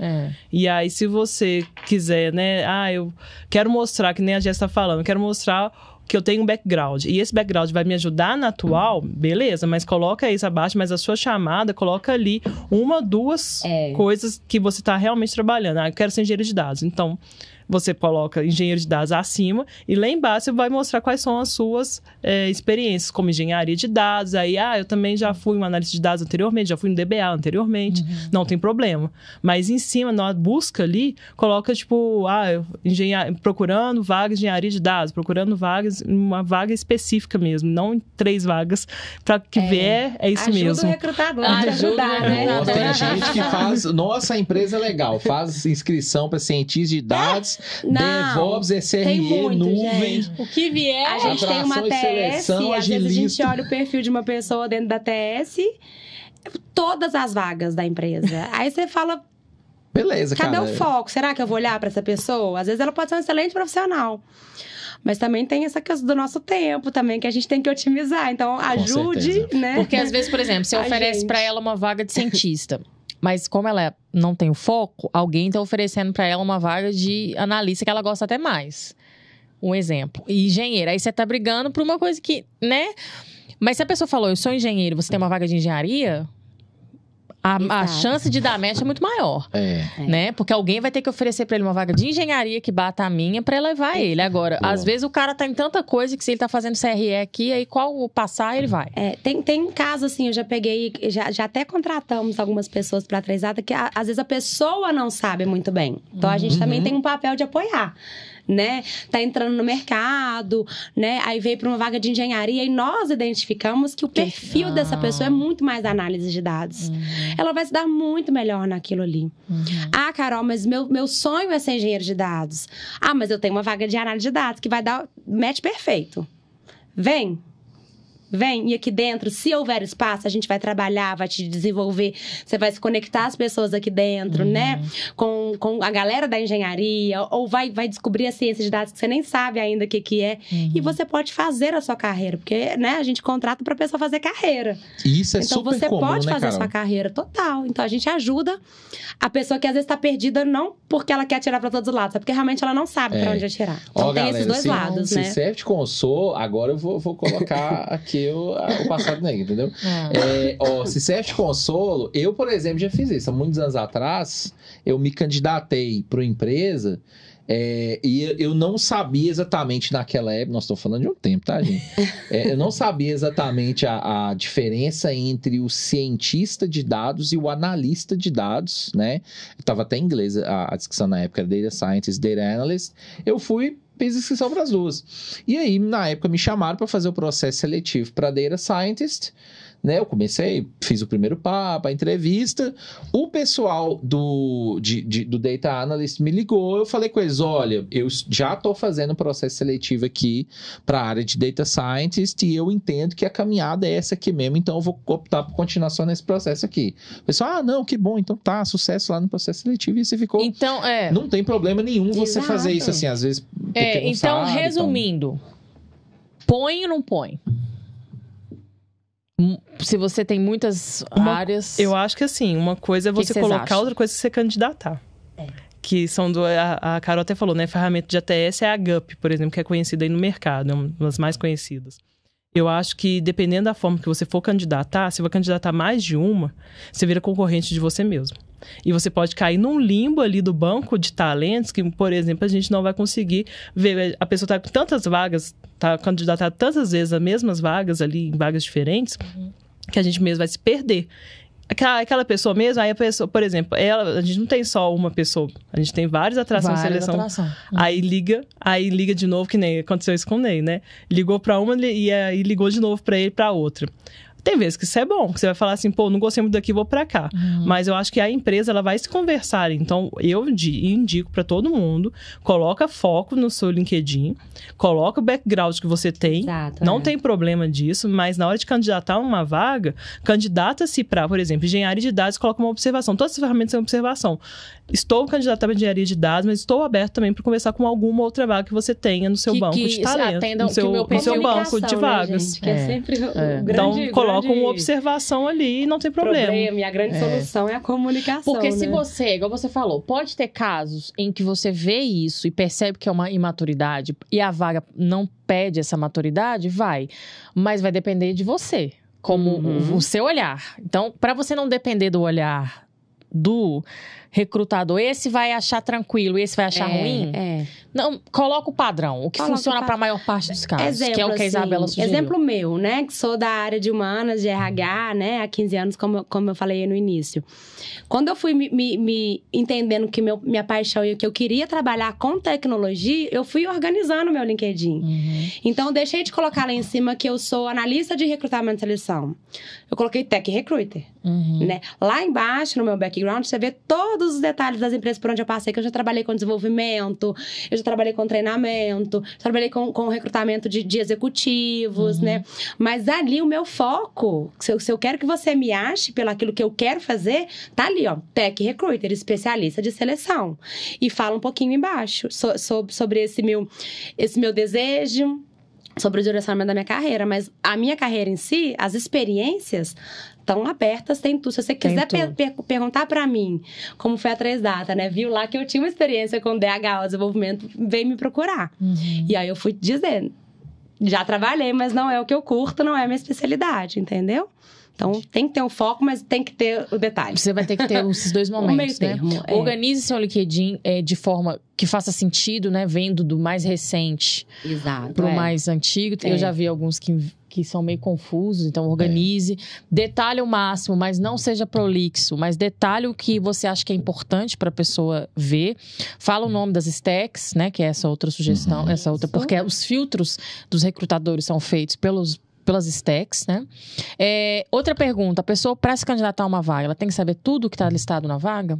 E aí, se você quiser, né? Eu quero mostrar, que nem a Jess tá falando, quero mostrar que eu tenho um background, e esse background vai me ajudar na atual, beleza, mas coloca isso abaixo, mas a sua chamada, coloca ali 1, 2 coisas que você está realmente trabalhando. Eu quero ser engenheiro de dados, então você coloca engenheiro de dados acima e lá embaixo vai mostrar quais são as suas experiências como engenharia de dados. Aí, eu também já fui um analista de dados anteriormente, já fui no DBA anteriormente, não tem problema. Mas em cima, na busca ali, coloca tipo, procurando vagas de engenharia de dados, procurando vagas, uma vaga específica mesmo, não em 3 vagas, para que ver isso mesmo. Ajuda o recrutador a te ajudar, né? Tem gente que faz, nossa, empresa é legal, faz inscrição para cientista de dados, DevOps, SRE, nuvem. Gente. O que vier, a gente tem uma TS, às vezes a gente olha o perfil de uma pessoa dentro da TS, todas as vagas da empresa. Aí você fala, beleza, cadê o foco? Será que eu vou olhar para essa pessoa? Às vezes ela pode ser um excelente profissional. Mas também tem essa questão do nosso tempo também, que a gente tem que otimizar. Então, ajude, né? Porque às vezes, por exemplo, você oferece para ela uma vaga de cientista. Mas como ela não tem o foco, alguém está oferecendo para ela uma vaga de analista que ela gosta até mais. Um exemplo. E engenheiro. Aí você tá brigando por uma coisa que, né? Mas se a pessoa falou, eu sou engenheiro, você tem uma vaga de engenharia, a chance de dar match é muito maior. Né? Porque alguém vai ter que oferecer para ele uma vaga de engenharia que bata a minha para levar ele. Agora, às vezes o cara tá em tanta coisa que se ele tá fazendo CRE aqui, aí qual passar, ele vai. Tem um caso assim, eu já peguei, já até contratamos algumas pessoas para Trêsata que às vezes a pessoa não sabe muito bem. Então a gente também tem um papel de apoiar. Né? Tá entrando no mercado, né? Aí veio para uma vaga de engenharia e nós identificamos que o perfil dessa pessoa é muito mais análise de dados. Ela vai se dar muito melhor naquilo ali. Carol, mas meu sonho é ser engenheiro de dados. Mas eu tenho uma vaga de análise de dados que vai dar match perfeito. Vem, e aqui dentro, se houver espaço, a gente vai trabalhar, vai te desenvolver, você vai se conectar às pessoas aqui dentro, né? Com a galera da engenharia, ou vai descobrir a ciência de dados que você nem sabe ainda o que é. E você pode fazer a sua carreira, porque, né, a gente contrata pra pessoa fazer carreira. Isso é então, super você comum, pode né, fazer Carol? a sua carreira total. Então, a gente ajuda a pessoa que às vezes tá perdida, não porque ela quer atirar pra todos os lados, é porque realmente ela não sabe pra onde atirar. Então, tem esses dois lados, né? Se serve de consolo, agora eu vou colocar aqui o passado nele, entendeu? Se serve de consolo, eu, por exemplo, já fiz isso. Há muitos anos atrás, eu me candidatei para uma empresa e eu não sabia exatamente naquela época, nós estamos falando de um tempo, tá, gente? Eu não sabia exatamente a diferença entre o cientista de dados e o analista de dados, né? Estava até em inglês a descrição na época, Data Scientist, Data Analyst. Eu fiz inscrição para as duas. E aí, na época, me chamaram para fazer o processo seletivo para Data Scientist, né? Eu comecei, fiz o primeiro papo, a entrevista. O pessoal do Data Analyst me ligou, eu falei com eles, olha, eu já estou fazendo o processo seletivo aqui para a área de Data Scientist e eu entendo que a caminhada é essa aqui mesmo, então eu vou optar por continuação nesse processo aqui. O pessoal, não, que bom, então tá, sucesso lá no processo seletivo. E você ficou... Então, não tem problema nenhum você fazer isso assim, às vezes porque não então, sabe, resumindo, põe ou não põe? Se você tem muitas áreas... Eu acho que assim, uma coisa é você colocar, acham? outra coisa é você candidatar. Que são a Carol até falou, né? A ferramenta de ATS é a GUP, por exemplo, que é conhecida aí no mercado, é uma das mais conhecidas. Eu acho que dependendo da forma que você for candidatar, se você candidatar mais de uma, você vira concorrente de você mesmo. E você pode cair num limbo ali do banco de talentos que, por exemplo, a gente não vai conseguir ver. A pessoa está com tantas vagas, está candidatada tantas vezes as mesmas vagas ali, em vagas diferentes, que a gente mesmo vai se perder. Aquela pessoa mesmo, aí a pessoa, por exemplo, a gente não tem só uma pessoa, a gente tem várias atrações de seleção. Aí liga de novo, que nem aconteceu isso com o Ney, né? Ligou pra uma e aí ligou de novo pra ele pra outra. Tem vezes que isso é bom, que você vai falar assim, pô, não gostei muito daqui, vou pra cá. Mas eu acho que a empresa, ela vai se conversar. Então, eu indico pra todo mundo, coloca foco no seu LinkedIn, coloca o background que você tem, não tem problema disso, mas na hora de candidatar uma vaga, candidata-se pra, por exemplo, engenharia de dados, coloca uma observação. Todas as ferramentas são observação. Estou candidato para engenharia de dados, mas estou aberto também para conversar com alguma outra vaga que você tenha no seu banco de talento. No seu banco de vagas. Né, que é sempre o grande, então, coloca colocam observação ali e não tem problema. E a grande solução é a comunicação. Porque se né? você, igual você falou, pode ter casos em que você vê isso e percebe que é uma imaturidade e a vaga não pede essa maturidade, mas vai depender de você, como o seu olhar. Então, para você não depender do olhar do recrutador, esse vai achar tranquilo, esse vai achar ruim. Não, coloca o padrão, o que funciona para a maior parte dos casos, exemplo, que é o que a Isabela sugeriu. Exemplo meu, né, que sou da área de humanas, de RH, né, há 15 anos, como eu falei no início. Quando eu fui me entendendo que minha paixão e o que eu queria trabalhar com tecnologia, eu fui organizando meu LinkedIn. Então, eu deixei de colocar lá em cima que eu sou analista de recrutamento e seleção. Eu coloquei Tech Recruiter, né? Lá embaixo, no meu background, você vê todos os detalhes das empresas por onde eu passei, que eu já trabalhei com desenvolvimento, eu já trabalhei com treinamento, trabalhei com recrutamento de executivos, né? Mas ali o meu foco, se eu quero que você me ache pelo aquilo que eu quero fazer, tá ali, ó, Tech Recruiter, especialista de seleção. E fala um pouquinho embaixo sobre esse meu desejo, sobre o direcionamento da minha carreira. Mas a minha carreira em si, as experiências estão abertas, tem tudo. Se você quiser perguntar pra mim como foi a 3Data, né? Viu lá que eu tinha uma experiência com DHO, desenvolvimento, veio me procurar. E aí eu fui dizendo, já trabalhei, mas não é o que eu curto, não é a minha especialidade, entendeu? Então, tem que ter um foco, mas tem que ter o detalhe. Você vai ter que ter esses dois momentos, né? Organize seu LinkedIn de forma que faça sentido, né? Vendo do mais recente pro mais antigo. Eu já vi alguns que são meio confusos, então organize. Detalhe o máximo, mas não seja prolixo. Mas detalhe o que você acha que é importante para a pessoa ver. Fala o nome das stacks, né? Que é essa outra sugestão. Porque os filtros dos recrutadores são feitos pelas stacks, né? Outra pergunta, a pessoa para se candidatar a uma vaga, ela tem que saber tudo o que está listado na vaga?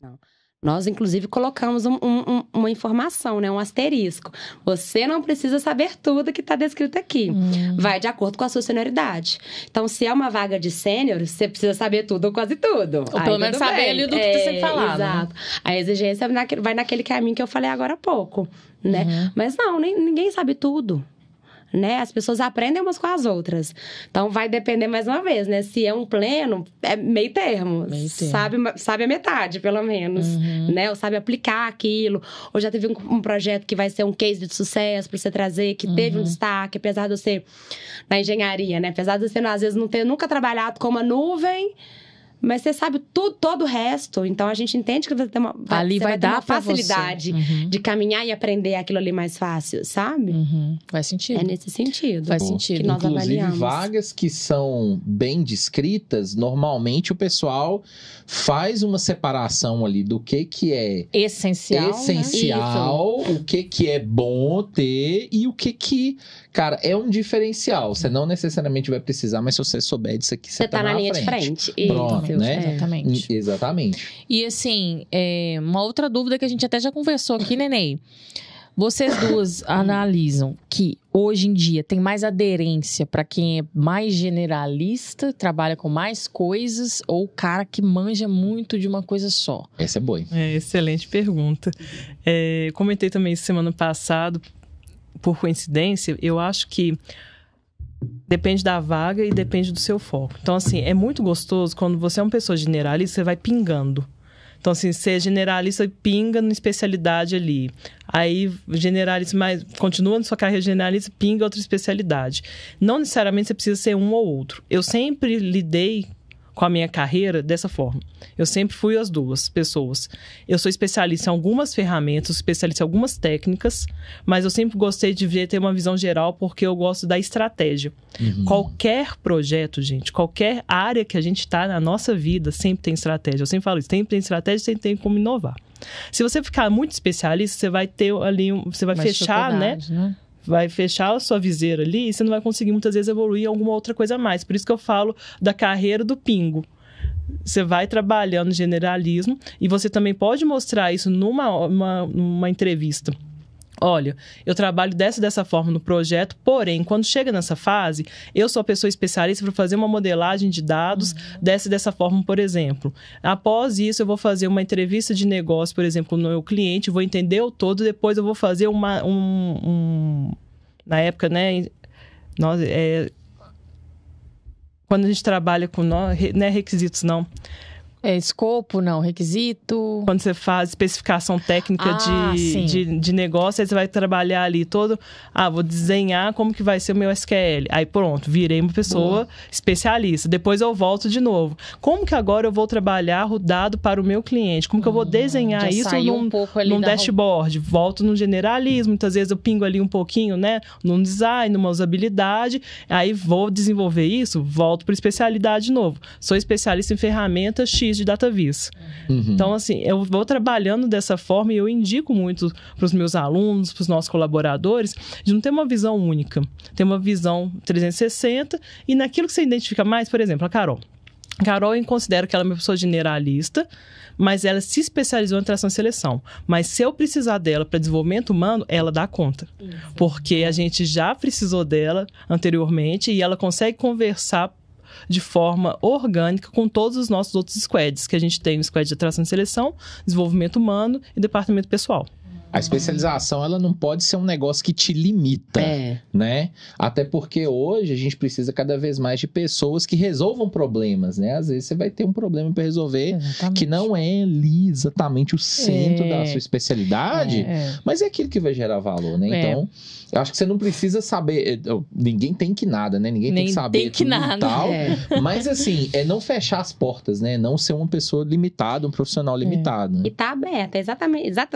Não. Nós, inclusive, colocamos uma informação, né? Um asterisco. Você não precisa saber tudo que está descrito aqui. Vai de acordo com a sua senioridade. Então, se é uma vaga de sênior, você precisa saber tudo ou quase tudo. Ou pelo menos saber ali do que está sendo falado. Exato. Né? A exigência vai naquele caminho que eu falei agora há pouco, né? Mas não, ninguém sabe tudo. Né? As pessoas aprendem umas com as outras. Então, vai depender mais uma vez, né? Se é um pleno, é meio termo. Sabe a metade, pelo menos. Né? Ou sabe aplicar aquilo. Ou já teve um projeto que vai ser um case de sucesso para você trazer, que teve um destaque, apesar de você, na engenharia, né? Apesar de você, às vezes, não ter nunca trabalhado com uma nuvem, mas você sabe todo o resto. Então, a gente entende que você vai ter uma facilidade de caminhar e aprender aquilo ali mais fácil, sabe? Faz sentido. É nesse sentido. Faz sentido. Que nós Inclusive, avaliamos. vagas que são bem descritas, normalmente o pessoal faz uma separação ali do que é essencial, né? O que é bom ter e o que, cara, é um diferencial. Você não necessariamente vai precisar, mas se você souber disso aqui, você tá na linha de frente. Pronto, né? Exatamente. E assim, uma outra dúvida que a gente até já conversou aqui, Nenê. Vocês duas analisam que hoje em dia tem mais aderência para quem é mais generalista, trabalha com mais coisas, ou o cara que manja muito de uma coisa só? Essa é boa. Excelente pergunta. Comentei também semana passada, por coincidência, eu acho que depende da vaga e depende do seu foco. Então, assim, é muito gostoso quando você é uma pessoa generalista, você vai pingando. Então, assim, você é generalista, pinga na especialidade ali. Aí, generalista, mas continua na sua carreira generalista, pinga outra especialidade. Não necessariamente você precisa ser um ou outro. Eu sempre lidei com a minha carreira dessa forma. Eu sempre fui as duas pessoas. Eu sou especialista em algumas ferramentas, especialista em algumas técnicas, mas eu sempre gostei de ter uma visão geral porque eu gosto da estratégia. Qualquer projeto, gente, qualquer área que a gente está na nossa vida, sempre tem estratégia. Eu sempre falo isso, sempre tem estratégia, sempre tem como inovar. Se você ficar muito especialista, você vai ter ali, você vai fechar, né? Vai fechar a sua viseira ali e você não vai conseguir muitas vezes evoluir em alguma outra coisa a mais. Por isso que eu falo da carreira do pingo. Você vai trabalhando generalismo e você também pode mostrar isso numa entrevista. Olha, eu trabalho dessa forma no projeto, porém, quando chega nessa fase, eu sou a pessoa especialista para fazer uma modelagem de dados dessa forma, por exemplo. Após isso, eu vou fazer uma entrevista de negócio, por exemplo, no meu cliente, vou entender o todo, depois eu vou fazer na época, né, quando a gente trabalha com não é requisitos, não. Escopo, não, requisito. Quando você faz especificação técnica de negócio, aí você vai trabalhar ali todo... vou desenhar como que vai ser o meu SQL. Aí pronto, virei uma pessoa especialista. Depois eu volto de novo. Como que agora eu vou trabalhar o dado para o meu cliente? Como que eu vou desenhar isso num dashboard? Volto no generalismo, muitas vezes eu pingo ali um pouquinho, né? Num design, numa usabilidade. Aí vou desenvolver isso, volto para especialidade de novo. Sou especialista em ferramentas X de DataVis. Então, assim, eu vou trabalhando dessa forma e eu indico muito para os meus alunos, para os nossos colaboradores, de não ter uma visão única. Ter uma visão 360 e naquilo que você identifica mais, por exemplo, a Carol. A Carol, eu considero que ela é uma pessoa generalista, mas ela se especializou em atração e seleção. Mas se eu precisar dela para desenvolvimento humano, ela dá conta. Porque a gente já precisou dela anteriormente e ela consegue conversar de forma orgânica com todos os nossos outros squads, que a gente tem o squad de atração e seleção, desenvolvimento humano e departamento pessoal. A especialização, ela não pode ser um negócio que te limita, né? Até porque hoje a gente precisa cada vez mais de pessoas que resolvam problemas, né? Às vezes você vai ter um problema para resolver que não é ali exatamente o centro da sua especialidade, mas é aquilo que vai gerar valor, né? Então, eu acho que você não precisa saber... Ninguém tem que nada, né? Ninguém tem que saber tudo e tal. Mas, assim, não fechar as portas, né? Não ser uma pessoa limitada, um profissional limitado. Né? E tá aberta,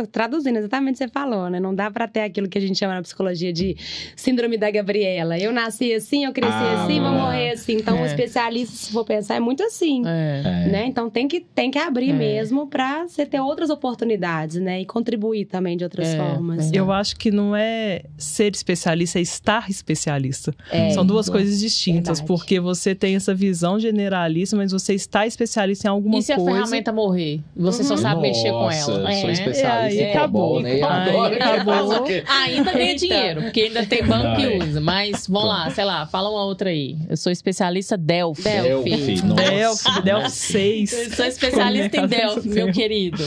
traduzindo exatamente o que você falou, né? Não dá pra ter aquilo que a gente chama na psicologia de síndrome da Gabriela. Eu nasci assim, eu cresci assim, vou morrer assim. Então, o especialista, se for pensar, é muito assim, né? Então, tem que abrir mesmo pra você ter outras oportunidades, né? E contribuir também de outras formas. Eu acho que não é ser especialista, é estar especialista. São duas coisas distintas, porque você tem essa visão generalista, mas você está especialista em alguma coisa. E se a ferramenta morrer? Você só sabe mexer com ela. Sou especialista e acabou, né? Acabou. Ainda ganha dinheiro, porque ainda tem banco que usa. Mas, vamos lá, sei lá, fala uma outra aí. Eu sou especialista Delphi. Delphi 6. Eu sou especialista em Delphi, meu querido.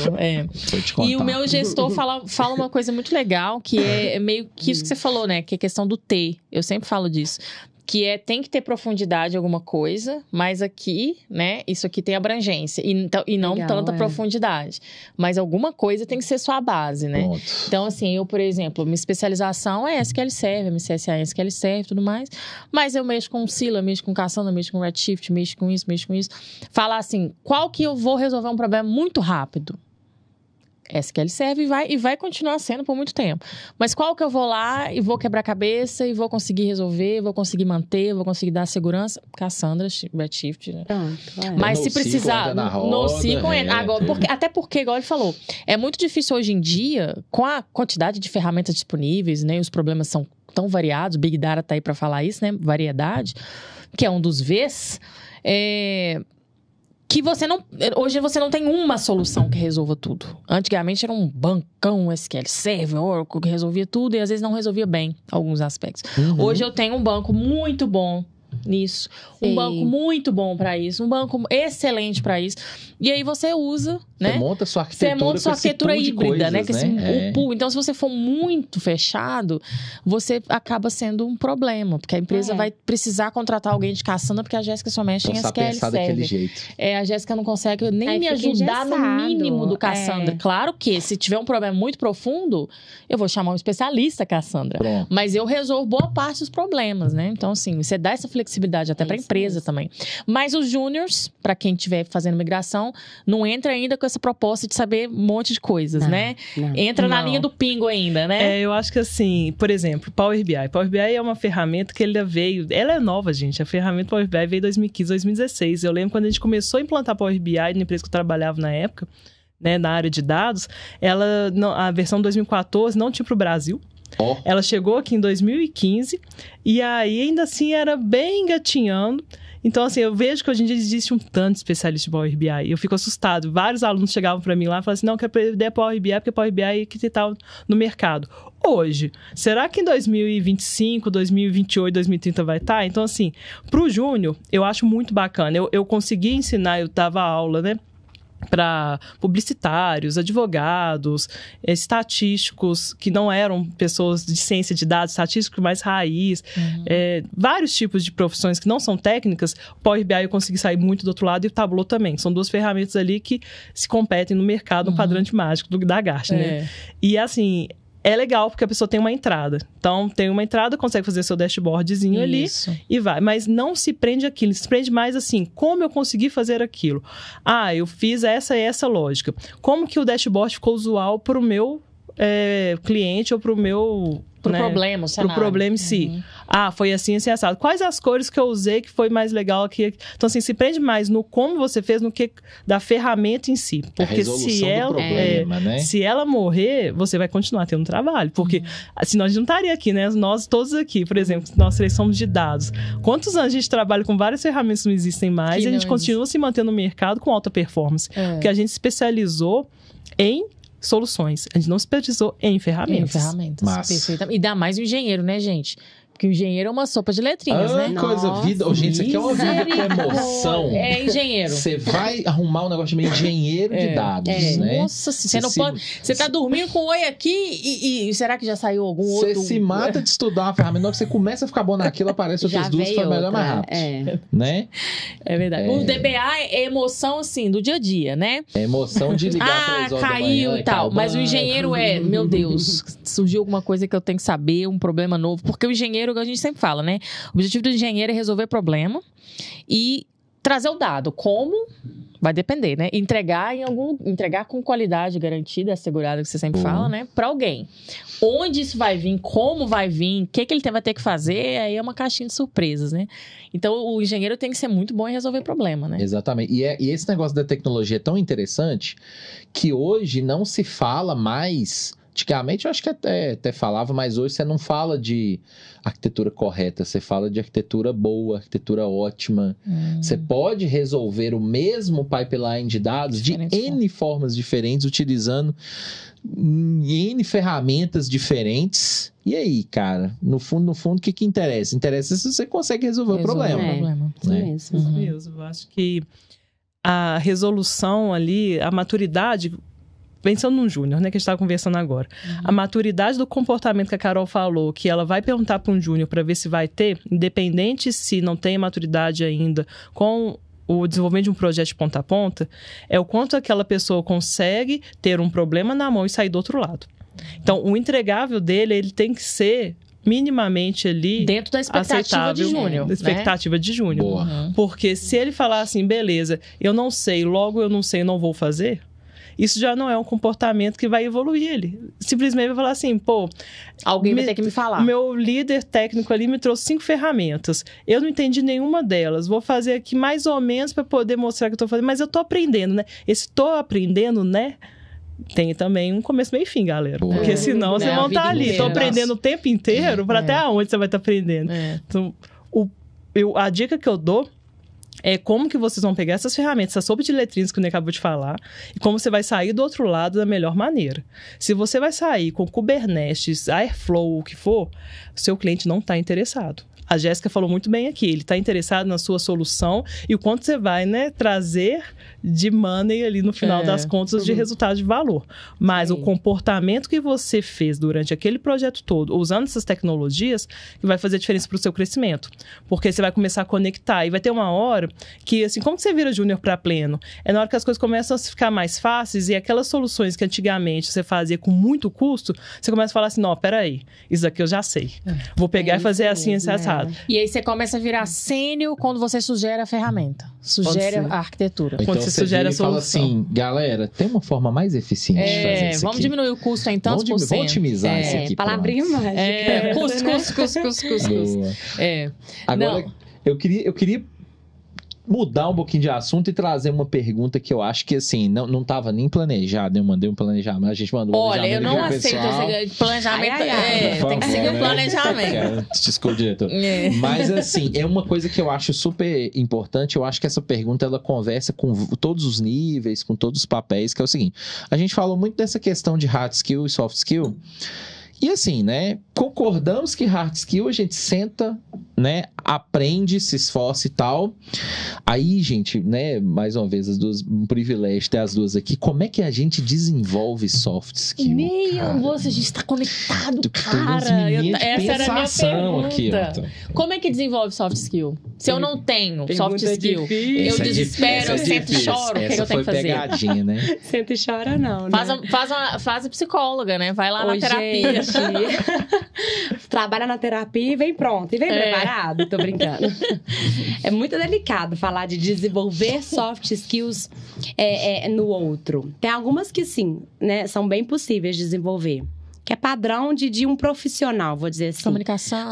E o meu gestor fala uma coisa muito legal, que é meio que isso que você falou, né? Que é a questão do T. Eu sempre falo disso. Que tem que ter profundidade em alguma coisa, mas aqui, né, isso aqui tem abrangência. E não tanta profundidade. Mas alguma coisa tem que ser sua base, né? Pronto. Então, assim, eu, por exemplo, minha especialização é SQL Server, MCSA é SQL Server e tudo mais. Mas eu mexo com Scylla, mexo com Cassandra, mexo com Redshift, mexo com isso. Falar assim, qual que eu vou resolver um problema muito rápido? SQL Server e vai continuar sendo por muito tempo. Mas qual que eu vou lá e vou quebrar a cabeça e vou conseguir resolver, vou conseguir manter, vou conseguir dar segurança? Cassandra, Redshift, né? Mas se precisar, NoSQL agora, até porque, igual ele falou, é muito difícil hoje em dia, com a quantidade de ferramentas disponíveis, né? Os problemas são tão variados, Big Data tá aí para falar isso, né? Variedade, que é um dos Vs, que hoje você não tem uma solução que resolva tudo. Antigamente era um bancão SQL Server, Oracle, que resolvia tudo e às vezes não resolvia bem alguns aspectos. Hoje eu tenho um banco muito bom nisso, um banco muito bom para isso, um banco excelente para isso. E aí você usa, né? Você monta sua arquitetura híbrida, coisas, né? Então, se você for muito fechado, você acaba sendo um problema, porque a empresa vai precisar contratar alguém de Cassandra, porque a Jéssica só mexe em SQL Server. A Jéssica não consegue nem me ajudar no mínimo do Cassandra. Claro que, se tiver um problema muito profundo, eu vou chamar um especialista Cassandra. Pronto. Mas eu resolvo boa parte dos problemas, né? Então, assim, você dá essa flexibilidade até para a empresa também. Mas os júniors, para quem estiver fazendo migração, não entra ainda com essa proposta de saber um monte de coisas, né? Entra na linha do pingo ainda, né? Eu acho que assim, por exemplo, Power BI. Power BI é uma ferramenta que ela é nova, gente. A ferramenta Power BI veio em 2015, 2016. Eu lembro quando a gente começou a implantar Power BI na empresa que eu trabalhava na época, né, na área de dados, a versão 2014 não tinha para o Brasil. Ela chegou aqui em 2015 e aí ainda assim era bem engatinhando. Então, assim, eu vejo que hoje em dia existe um tanto de especialista de Power BI. Eu fico assustado. Vários alunos chegavam para mim lá e falavam assim, não, eu quero aprender Power BI, porque Power BI é que está no mercado. Hoje, será que em 2025, 2028, 2030 vai estar? Então, assim, para o júnior, eu acho muito bacana. Eu consegui ensinar, eu dava aula, né? para publicitários, advogados, estatísticos que não eram pessoas de ciência de dados, estatístico mais raiz, vários tipos de profissões que não são técnicas. O Power BI eu consegui sair muito do outro lado e o Tableau também. São duas ferramentas ali que se competem no mercado, no quadrante mágico da Gartner, né? E assim, é legal porque a pessoa tem uma entrada. Então, tem uma entrada, consegue fazer seu dashboardzinho ali e vai. Mas não se prende àquilo, se prende mais assim, como eu consegui fazer aquilo? Ah, eu fiz essa e essa lógica. Como que o dashboard ficou usual para o meu cliente ou para o meu... Pro problema, o cenário. Pro problema em si. Ah, foi assim, assim, assado. Quais as cores que eu usei que foi mais legal aqui? Então, assim, se prende mais no como você fez do que da ferramenta em si. Porque se ela morrer, você vai continuar tendo trabalho. Porque senão a gente não estaria aqui, né? Nós todos aqui, por exemplo, nós três somos de dados. Quantos anos a gente trabalha com várias ferramentas que não existem mais e a gente continua se mantendo no mercado com alta performance? Porque a gente se especializou em soluções. A gente não se especializou em ferramentas. Perfeitamente. E dá mais o engenheiro, né, gente? Porque o engenheiro é uma sopa de letrinhas, né? Coisa, vida. Gente, isso aqui é uma vida com emoção. É engenheiro. Você vai arrumar um negócio de engenheiro de dados, né? Nossa, você não pode... Você tá dormindo com oi aqui e será que já saiu algum outro... Você se mata de estudar uma ferramenta. Na hora que você começa a ficar bom naquilo, aparece outras duas que foi melhor mais rápido. Né? É verdade. O DBA é emoção, assim, do dia a dia, né? É emoção de ligar 3 horas da manhã, caiu e tal. Mas o engenheiro meu Deus, surgiu alguma coisa que eu tenho que saber, um problema novo. Porque o engenheiro, que a gente sempre fala, né? O objetivo do engenheiro é resolver problema e trazer o dado. Como? Vai depender, né? Entregar com qualidade garantida, assegurada, que você sempre fala, né? Para alguém. Onde isso vai vir, como vai vir, o que ele vai ter que fazer, aí é uma caixinha de surpresas, né? Então, o engenheiro tem que ser muito bom em resolver problema, né? Exatamente. E esse negócio da tecnologia é tão interessante que hoje não se fala mais... Antigamente eu acho que até falava, mas hoje você não fala de arquitetura correta, você fala de arquitetura boa, arquitetura ótima. Você pode resolver o mesmo pipeline de dados de N formas diferentes, utilizando N ferramentas diferentes. E aí, cara, no fundo, o que interessa? Interessa se você consegue resolver o problema. Isso mesmo. Eu acho que a resolução ali, a maturidade... Pensando num júnior, né, que a gente estava conversando agora. A maturidade do comportamento que a Carol falou, que ela vai perguntar para um júnior para ver se vai ter, independente se não tem maturidade ainda com o desenvolvimento de um projeto de ponta a ponta, é o quanto aquela pessoa consegue ter um problema na mão e sair do outro lado. Então, o entregável dele, ele tem que ser minimamente ali dentro da expectativa de júnior, expectativa de júnior. Porque se ele falar assim, beleza, eu não sei, logo eu não sei, não vou fazer... Isso já não é um comportamento que vai evoluir ele. Simplesmente vai falar assim, alguém vai ter que me falar. Meu líder técnico ali me trouxe 5 ferramentas. Eu não entendi nenhuma delas. Vou fazer aqui mais ou menos para poder mostrar que eu tô fazendo. Mas eu tô aprendendo, né? Esse tô aprendendo, né? Tem também um começo, meio e fim, galera. Porque senão você não tá ali. Inteira. Tô aprendendo o tempo inteiro. Para até onde você vai estar aprendendo? Então, a dica que eu dou é como que vocês vão pegar essas ferramentas, essa sopa de letrinhas que o Ney acabou de falar, e como você vai sair do outro lado da melhor maneira. Se você vai sair com Kubernetes, Airflow, o que for, o seu cliente não está interessado. A Jéssica falou muito bem aqui, ele está interessado na sua solução e o quanto você vai, né, trazer de money ali no final das contas de resultado de valor. Mas o comportamento que você fez durante aquele projeto todo, usando essas tecnologias, que vai fazer diferença para o seu crescimento. Porque você vai começar a conectar e vai ter uma hora que, assim, como que você vira júnior para pleno? É na hora que as coisas começam a ficar mais fáceis e aquelas soluções que antigamente você fazia com muito custo, você começa a falar assim, não, peraí, isso aqui eu já sei. Vou pegar e fazer assim, assado. E aí você começa a virar sênior quando você sugere a ferramenta, sugere a arquitetura. Então você sugere a solução. Fala assim, galera, tem uma forma mais eficiente de fazer isso. Vamos diminuir o custo em tantos por cento. Vamos otimizar isso aqui. Palavrinha mágica. Custo. Agora, eu queria mudar um pouquinho de assunto e trazer uma pergunta que eu acho que, assim, não estava nem planejado. Eu mandei um planejamento, a gente mandou um planejamento. Olha, eu não aceito esse planejamento. Tem que seguir o planejamento. Desculpa, diretor. Mas, assim, é uma coisa que eu acho super importante. Eu acho que essa pergunta, ela conversa com todos os níveis, com todos os papéis, que é o seguinte. A gente falou muito dessa questão de hard skill e soft skill. E assim, né? Concordamos que hard skill a gente senta né, aprende, se esforça e tal. Aí, gente, né, mais uma vez, as duas, um privilégio ter as duas aqui. Como é que a gente desenvolve soft skill? Você, a gente tá conectado, cara. Essa era a minha pergunta. Aqui, como é que desenvolve soft skill? Se eu não tenho soft skill, eu desespero, eu sento e choro, o que eu tenho que fazer? Pegadinha, né? Senta e chora não, né? Faz a psicóloga, né? Vai lá na terapia. Trabalha na terapia e vem pronto, e vem preparado. Tô brincando. É muito delicado falar de desenvolver soft skills no outro. Tem algumas que sim, né? São bem possíveis de desenvolver. Que é padrão de um profissional, vou dizer assim.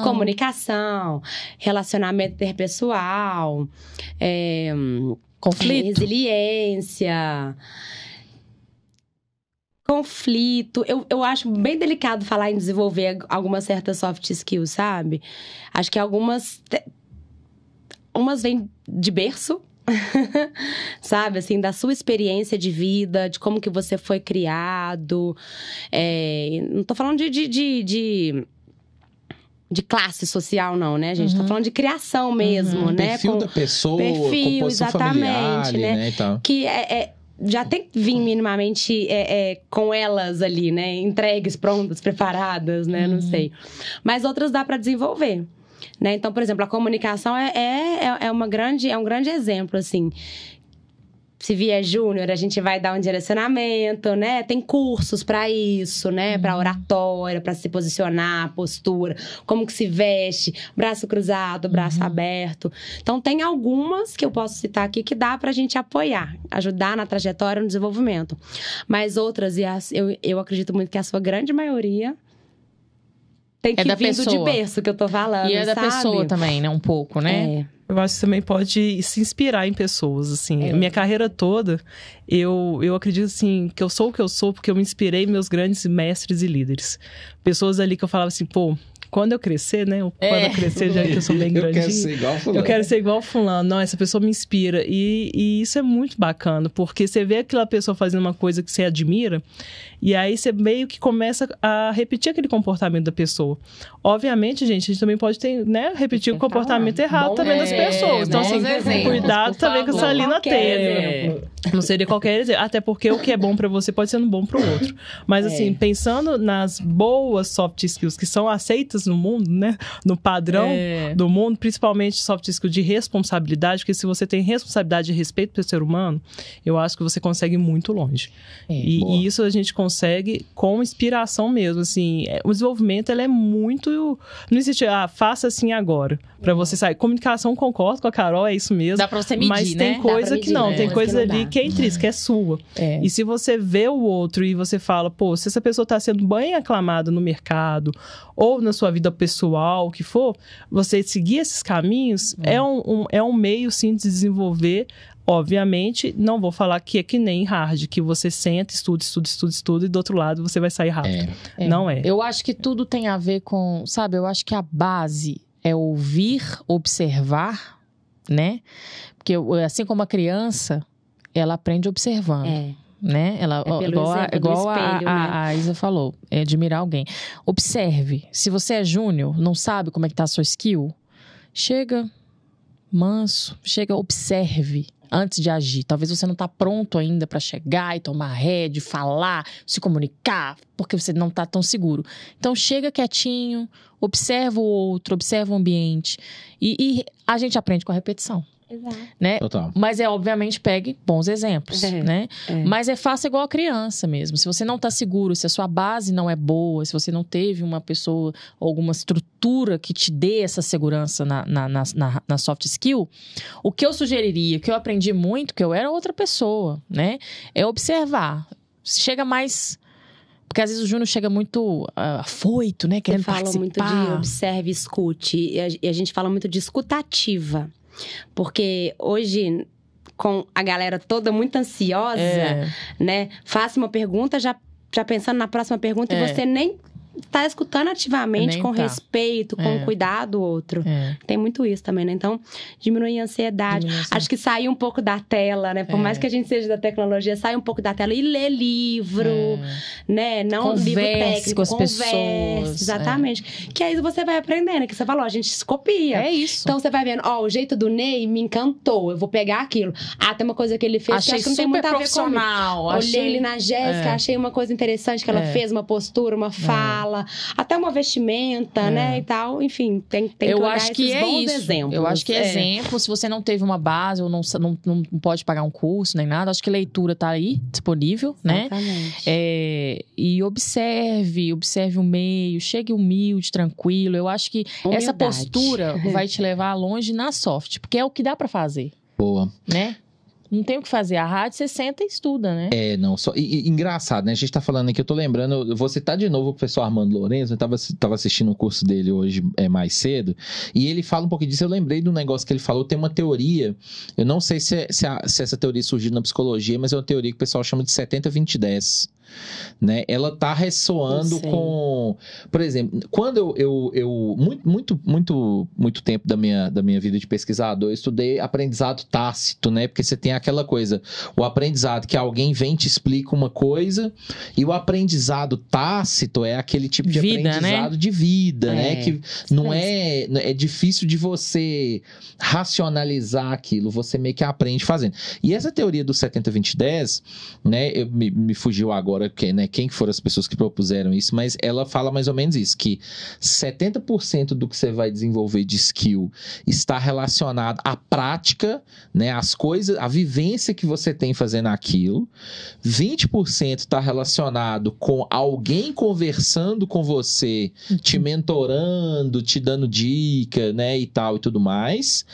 Comunicação, relacionamento interpessoal, conflito, resiliência, conflito. Eu acho bem delicado falar em desenvolver algumas certas soft skills, sabe? Acho que umas vêm de berço, sabe? Assim, da sua experiência de vida, de como que você foi criado. Não tô falando de classe social, não, né, gente? Tô falando de criação mesmo, né? Perfil da pessoa, composição familiar, né? E tal. Que já tem que vir minimamente com elas ali, né? Entregues, prontas, preparadas, né? Não sei. Mas outras dá para desenvolver, né? Então, por exemplo, a comunicação é um grande exemplo, assim. Se vier júnior, a gente vai dar um direcionamento, né? Tem cursos para isso, né? Para oratória, para se posicionar, postura, como que se veste, braço cruzado, braço aberto. Então, tem algumas que eu posso citar aqui que dá pra gente apoiar, ajudar na trajetória, no desenvolvimento. Mas outras, eu acredito muito que a sua grande maioria tem que vir de berço, que eu tô falando, e da pessoa também, né? Um pouco, né? Eu acho que você também pode se inspirar em pessoas, assim. Minha carreira toda, eu acredito, assim, que eu sou o que eu sou porque eu me inspirei em meus grandes mestres e líderes. Pessoas ali que eu falava assim, pô, quando eu crescer, né? Quando eu crescer, já que eu sou bem grandinho. Eu quero ser igual fulano. Eu quero ser igual fulano. Não, essa pessoa me inspira. E isso é muito bacana, porque você vê aquela pessoa fazendo uma coisa que você admira, e aí você meio que começa a repetir aquele comportamento da pessoa. Obviamente, gente, a gente também pode ter, né, repetir o comportamento errado também das pessoas. Então, assim, cuidado também com essa linha tênue. Não seria qualquer exemplo. Até porque o que é bom pra você pode ser bom pro outro. Mas, assim, pensando nas boas soft skills que são aceitas no mundo, né? No padrão do mundo, principalmente soft skills de responsabilidade, porque se você tem responsabilidade e respeito pelo ser humano, eu acho que você consegue ir muito longe. E isso a gente consegue com inspiração mesmo, assim. O desenvolvimento, ele é muito... Não existe, faça assim agora, pra você sair. Comunicação, concordo com a Carol, é isso mesmo. Dá pra você medir, mas tem coisa que não, tem coisa ali que é intrínseca, que é sua. E se você vê o outro e você fala, pô, se essa pessoa tá sendo bem aclamada no mercado ou na sua vida pessoal, o que for, você seguir esses caminhos é um meio, sim, de desenvolver. Obviamente, não vou falar que é que nem hard, que você senta, estuda e do outro lado você vai sair rápido. Não é. Eu acho que tudo tem a ver com, sabe, eu acho que a base é ouvir, observar, né? Porque assim como a criança, ela aprende observando. Né? Ela, igual a Isa falou, é admirar alguém. Observe. Se você é júnior, não sabe como é que tá a sua skill, chega manso, observe antes de agir. Talvez você não tá pronto ainda para chegar e tomar rédea, falar, se comunicar, porque você não tá tão seguro. Então chega quietinho, observa o outro, observa o ambiente e a gente aprende com a repetição. Exato. Né? Total. Mas obviamente, pegue bons exemplos, né? Mas faça igual a criança mesmo. Se você não tá seguro, se a sua base não é boa, se você não teve uma pessoa, alguma estrutura que te dê essa segurança na soft skill, o que eu sugeriria, que eu aprendi muito, que eu era outra pessoa, né? É observar. Chega mais... Porque às vezes o Júnior chega muito afoito, né? Querendo participar. Você fala muito de observe, escute. E a gente fala muito de escutativa. Porque hoje, com a galera toda muito ansiosa, né? Faça uma pergunta, já pensando na próxima pergunta, e você nem tá escutando ativamente, Nem com tá. respeito, com cuidado do outro. Tem muito isso também, né? Então, diminuir a ansiedade. Acho que sair um pouco da tela, né? Por mais que a gente seja da tecnologia, sair um pouco da tela e ler livro, né? Não livro técnico, com as pessoas. Exatamente. Que aí você vai aprendendo, que você falou, a gente se copia. É isso. Então você vai vendo, o jeito do Ney me encantou, eu vou pegar aquilo. Tem uma coisa que ele fez Achei que acho que não tem muito a ver profissional. comigo. Olhei ele na Jéssica, achei uma coisa interessante que ela fez, uma postura, uma fala, até uma vestimenta, né, e tal. Enfim, tem que olhar esses bons exemplos. Eu acho que exemplo, se você não teve uma base ou não pode pagar um curso nem nada, acho que leitura tá aí, disponível, Exatamente. né? E observe o meio, chegue humilde, tranquilo. Eu acho que essa postura vai te levar longe na soft, porque é o que dá pra fazer. Boa. Né? Não tem o que fazer. A rádio, você senta e estuda, né? Não, só. Engraçado, né? A gente tá falando aqui, eu tô lembrando, eu vou citar de novo o professor Armando Lourenço, eu tava assistindo o curso dele hoje mais cedo, e ele fala um pouquinho disso, eu lembrei do negócio que ele falou, tem uma teoria, eu não sei se essa teoria surgiu na psicologia, mas é uma teoria que o pessoal chama de 70-20-10. Né? Ela tá ressoando com... Por exemplo, quando eu muito tempo da minha vida de pesquisador, eu estudei aprendizado tácito, né? Porque você tem aquela coisa, o aprendizado que alguém vem e te explica uma coisa, e o aprendizado tácito é aquele tipo de aprendizado, né? De vida, né? Que não é difícil de você racionalizar aquilo, você meio que aprende fazendo. E essa teoria do 70-20-10, né? Me fugiu agora quem foram as pessoas que propuseram isso, mas ela fala mais ou menos isso, que 70% do que você vai desenvolver de skill está relacionado à prática, né, às coisas, à vivência que você tem fazendo aquilo, 20% está relacionado com alguém conversando com você, te mentorando, te dando dica, né, e tal e tudo mais,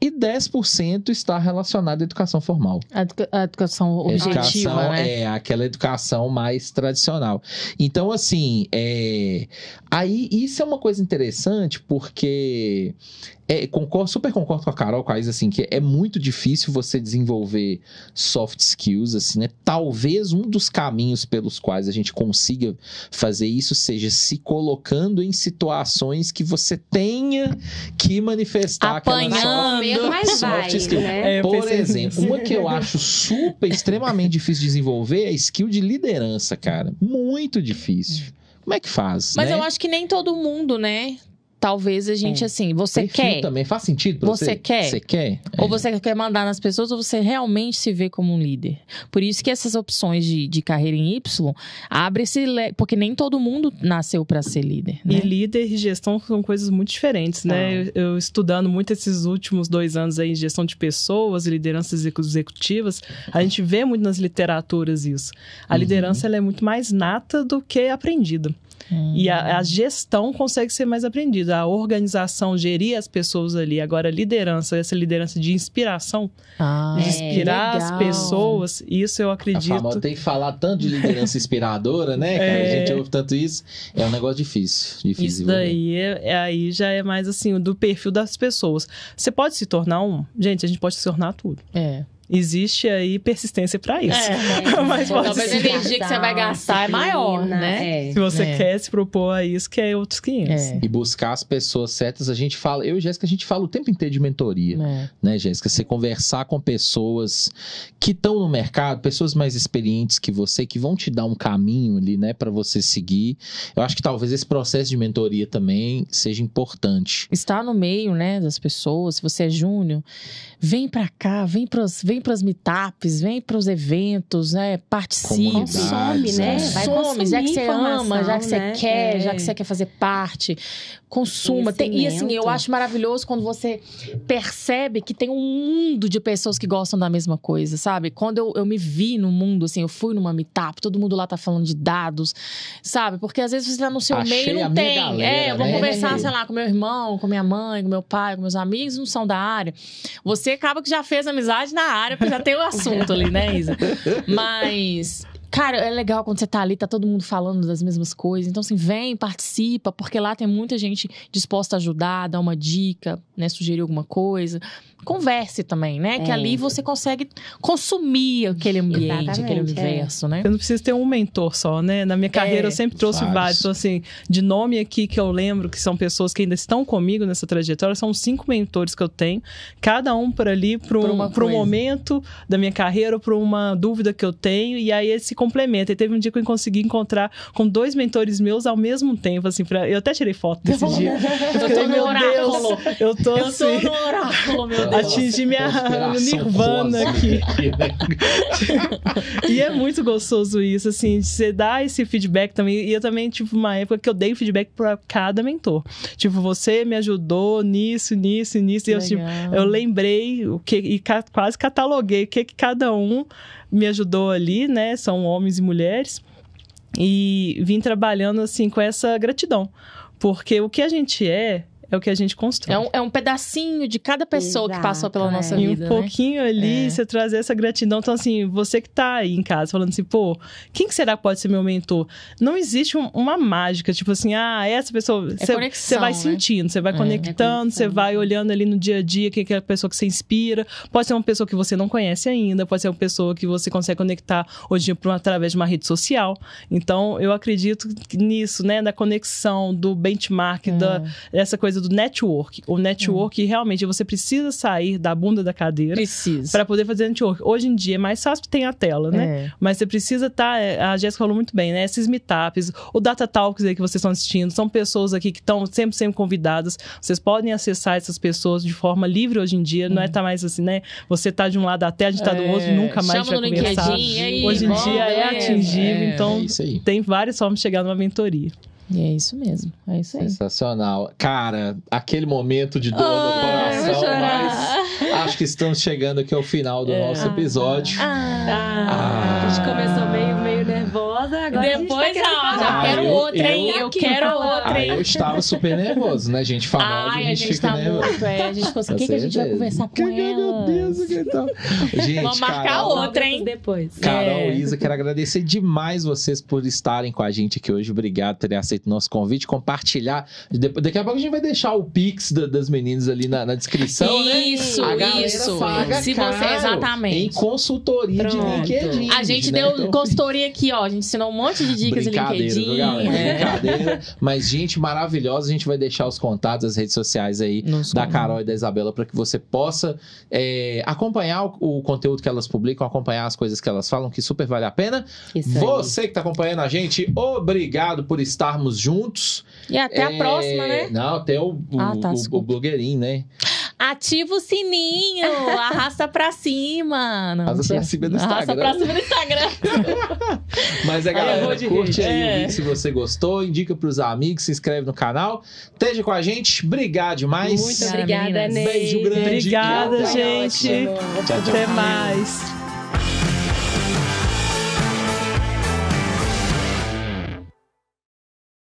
e 10% está relacionado à educação formal. A educação objetiva, né? É aquela educação mais tradicional. Então, assim, aí isso é uma coisa interessante, porque super concordo com a Carol, com a Isa, assim, que é muito difícil você desenvolver soft skills, assim, né? Talvez um dos caminhos pelos quais a gente consiga fazer isso seja se colocando em situações que você tenha que manifestar apanhando, mas soft skill. Né? Por exemplo, uma que eu acho extremamente difícil de desenvolver é a skill de liderança, cara. Muito difícil. Como é que faz? Mas né? eu acho que nem todo mundo, né? Talvez a gente, assim, você perfil quer. Também faz sentido pra você? Você quer? Você quer? Ou você quer mandar nas pessoas, ou você realmente se vê como um líder. Por isso que essas opções de carreira em Y abre esse porque nem todo mundo nasceu para ser líder. Né? E líder e gestão são coisas muito diferentes, né? Eu estudando muito esses últimos 2 anos aí em gestão de pessoas e lideranças executivas, a gente vê muito nas literaturas isso. A liderança ela é muito mais nata do que aprendida. E a gestão consegue ser mais aprendida. A organização, gerir as pessoas ali. Agora, a liderança, essa liderança de inspiração, de inspirar as pessoas, isso eu acredito. Tem que falar tanto de liderança inspiradora, né, cara? A gente ouve tanto isso. É um negócio difícil Isso daí aí já é mais assim, do perfil das pessoas. Você pode se tornar Gente, a gente pode se tornar tudo. Existe aí persistência para isso. Mas talvez a energia que você vai gastar é maior, né? Se você quer se propor a isso, que é outros 500. E buscar as pessoas certas, a gente fala... Eu e Jéssica, a gente fala o tempo inteiro de mentoria. Né, Jéssica? Você conversar com pessoas que estão no mercado, pessoas mais experientes que você, que vão te dar um caminho ali, né, para você seguir. Eu acho que talvez esse processo de mentoria também seja importante. Estar no meio, né, das pessoas. Se você é júnior, vem pra cá, vem pros meetups, vem pros eventos, né? Participe. Consome, né? Vai consumir, já que você ama, já que você quer, já que você quer fazer parte. Consuma. E assim, eu acho maravilhoso quando você percebe que tem um mundo de pessoas que gostam da mesma coisa, sabe? Quando eu me vi no mundo, assim, eu fui numa meetup, todo mundo lá tá falando de dados, sabe? Porque às vezes você tá no seu meio e não tem. Galera, eu vou conversar, sei lá, com meu irmão, com minha mãe, com meu pai, com meus amigos, não são da área. Você acaba que já fez amizade na área, porque já tem o assunto ali, né, Isa? Mas Cara, é legal quando você tá ali, tá todo mundo falando das mesmas coisas. Então, assim, vem, participa, porque lá tem muita gente disposta a ajudar, dar uma dica, né? Sugerir alguma coisa. Converse também, né? Que ali você consegue consumir aquele ambiente, aquele universo, né? Eu não preciso ter um mentor só, né? Na minha carreira eu sempre trouxe vários. Então, assim, de nome aqui que eu lembro, que são pessoas que ainda estão comigo nessa trajetória, são 5 mentores que eu tenho. Cada um por ali, para um momento da minha carreira, para uma dúvida que eu tenho. E aí eles se complementam. E teve um dia que eu consegui encontrar com 2 mentores meus ao mesmo tempo, assim. Eu até tirei foto desse dia. Eu tô no oráculo. Eu tô no oráculo, meu Deus. Atingir minha nirvana aqui. E é muito gostoso isso, assim, de você dar esse feedback também. E eu também, tipo, uma época que eu dei feedback pra cada mentor. Tipo, você me ajudou nisso. E eu, tipo, eu lembrei quase cataloguei o que cada um me ajudou ali, né? São homens e mulheres. E vim trabalhando, assim, com essa gratidão. Porque o que a gente é o que a gente constrói. É um pedacinho de cada pessoa que passou pela nossa vida, e um pouquinho ali, você trazer essa gratidão. Então, assim, você que tá aí em casa falando assim, pô, quem que será que pode ser meu mentor? Não existe uma mágica, tipo assim, essa pessoa... Você vai sentindo, você vai conectando, você vai olhando ali no dia a dia quem que é a pessoa que você inspira. Pode ser uma pessoa que você não conhece ainda, pode ser uma pessoa que você consegue conectar hoje em dia através de uma rede social. Então, eu acredito nisso, né? Da conexão, do benchmark, dessa coisa do network. O network, realmente, você precisa sair da bunda da cadeira para poder fazer network. Hoje em dia é mais fácil que tem a tela, né? Mas você precisa estar... A Jéssica falou muito bem, né? Esses meetups, o Data Talks aí que vocês estão assistindo, são pessoas aqui que estão sempre convidadas. Vocês podem acessar essas pessoas de forma livre hoje em dia. Não é tá mais assim, né? Você tá de um lado da tela, a gente tá do outro, nunca mais vai conversar. Hoje em dia é atingível. Então, tem várias formas de chegar numa mentoria. E é isso mesmo, é isso aí. Sensacional. Cara, aquele momento de dor no coração, mas acho que estamos chegando aqui ao final do nosso episódio. A gente começou meio nervosa, agora depois já quero outra, hein? Eu quero outra, hein? Eu estava super nervoso, né, gente? Famosa, a gente fica nervoso. A gente conseguiu. O que a gente vai conversar com ela? Meu Deus, então. Gente, vamos marcar outra, hein? Depois. Carol e Isa, quero agradecer demais vocês por estarem com a gente aqui hoje. Obrigado por terem aceito o nosso convite, compartilhar. Daqui a pouco a gente vai deixar o Pix das meninas ali na descrição, né? Isso, a galera paga se você, exatamente. Em consultoria de LinkedIn. A gente deu consultoria aqui, ó. A gente ensinou um monte de dicas de LinkedIn. Brincadeira. Mas, gente maravilhosa, a gente vai deixar os contatos, as redes sociais aí da Carol e da Isabela para que você possa acompanhar o conteúdo que elas publicam, acompanhar as coisas que elas falam, que super vale a pena. Você que tá acompanhando a gente, obrigado por estarmos juntos. E até a próxima, né? Não, até o blogueirinho, né? Ativa o sininho, arrasta pra cima. Não, arrasta pra cima no Instagram. Arrasta pra cima no Instagram. Mas galera, curte aí o vídeo se você gostou, indica pros amigos, se inscreve no canal. Esteja com a gente, obrigado demais. Muito obrigada, Ney. Beijo grande. Obrigada, gente. Tchau, tchau. Até mais.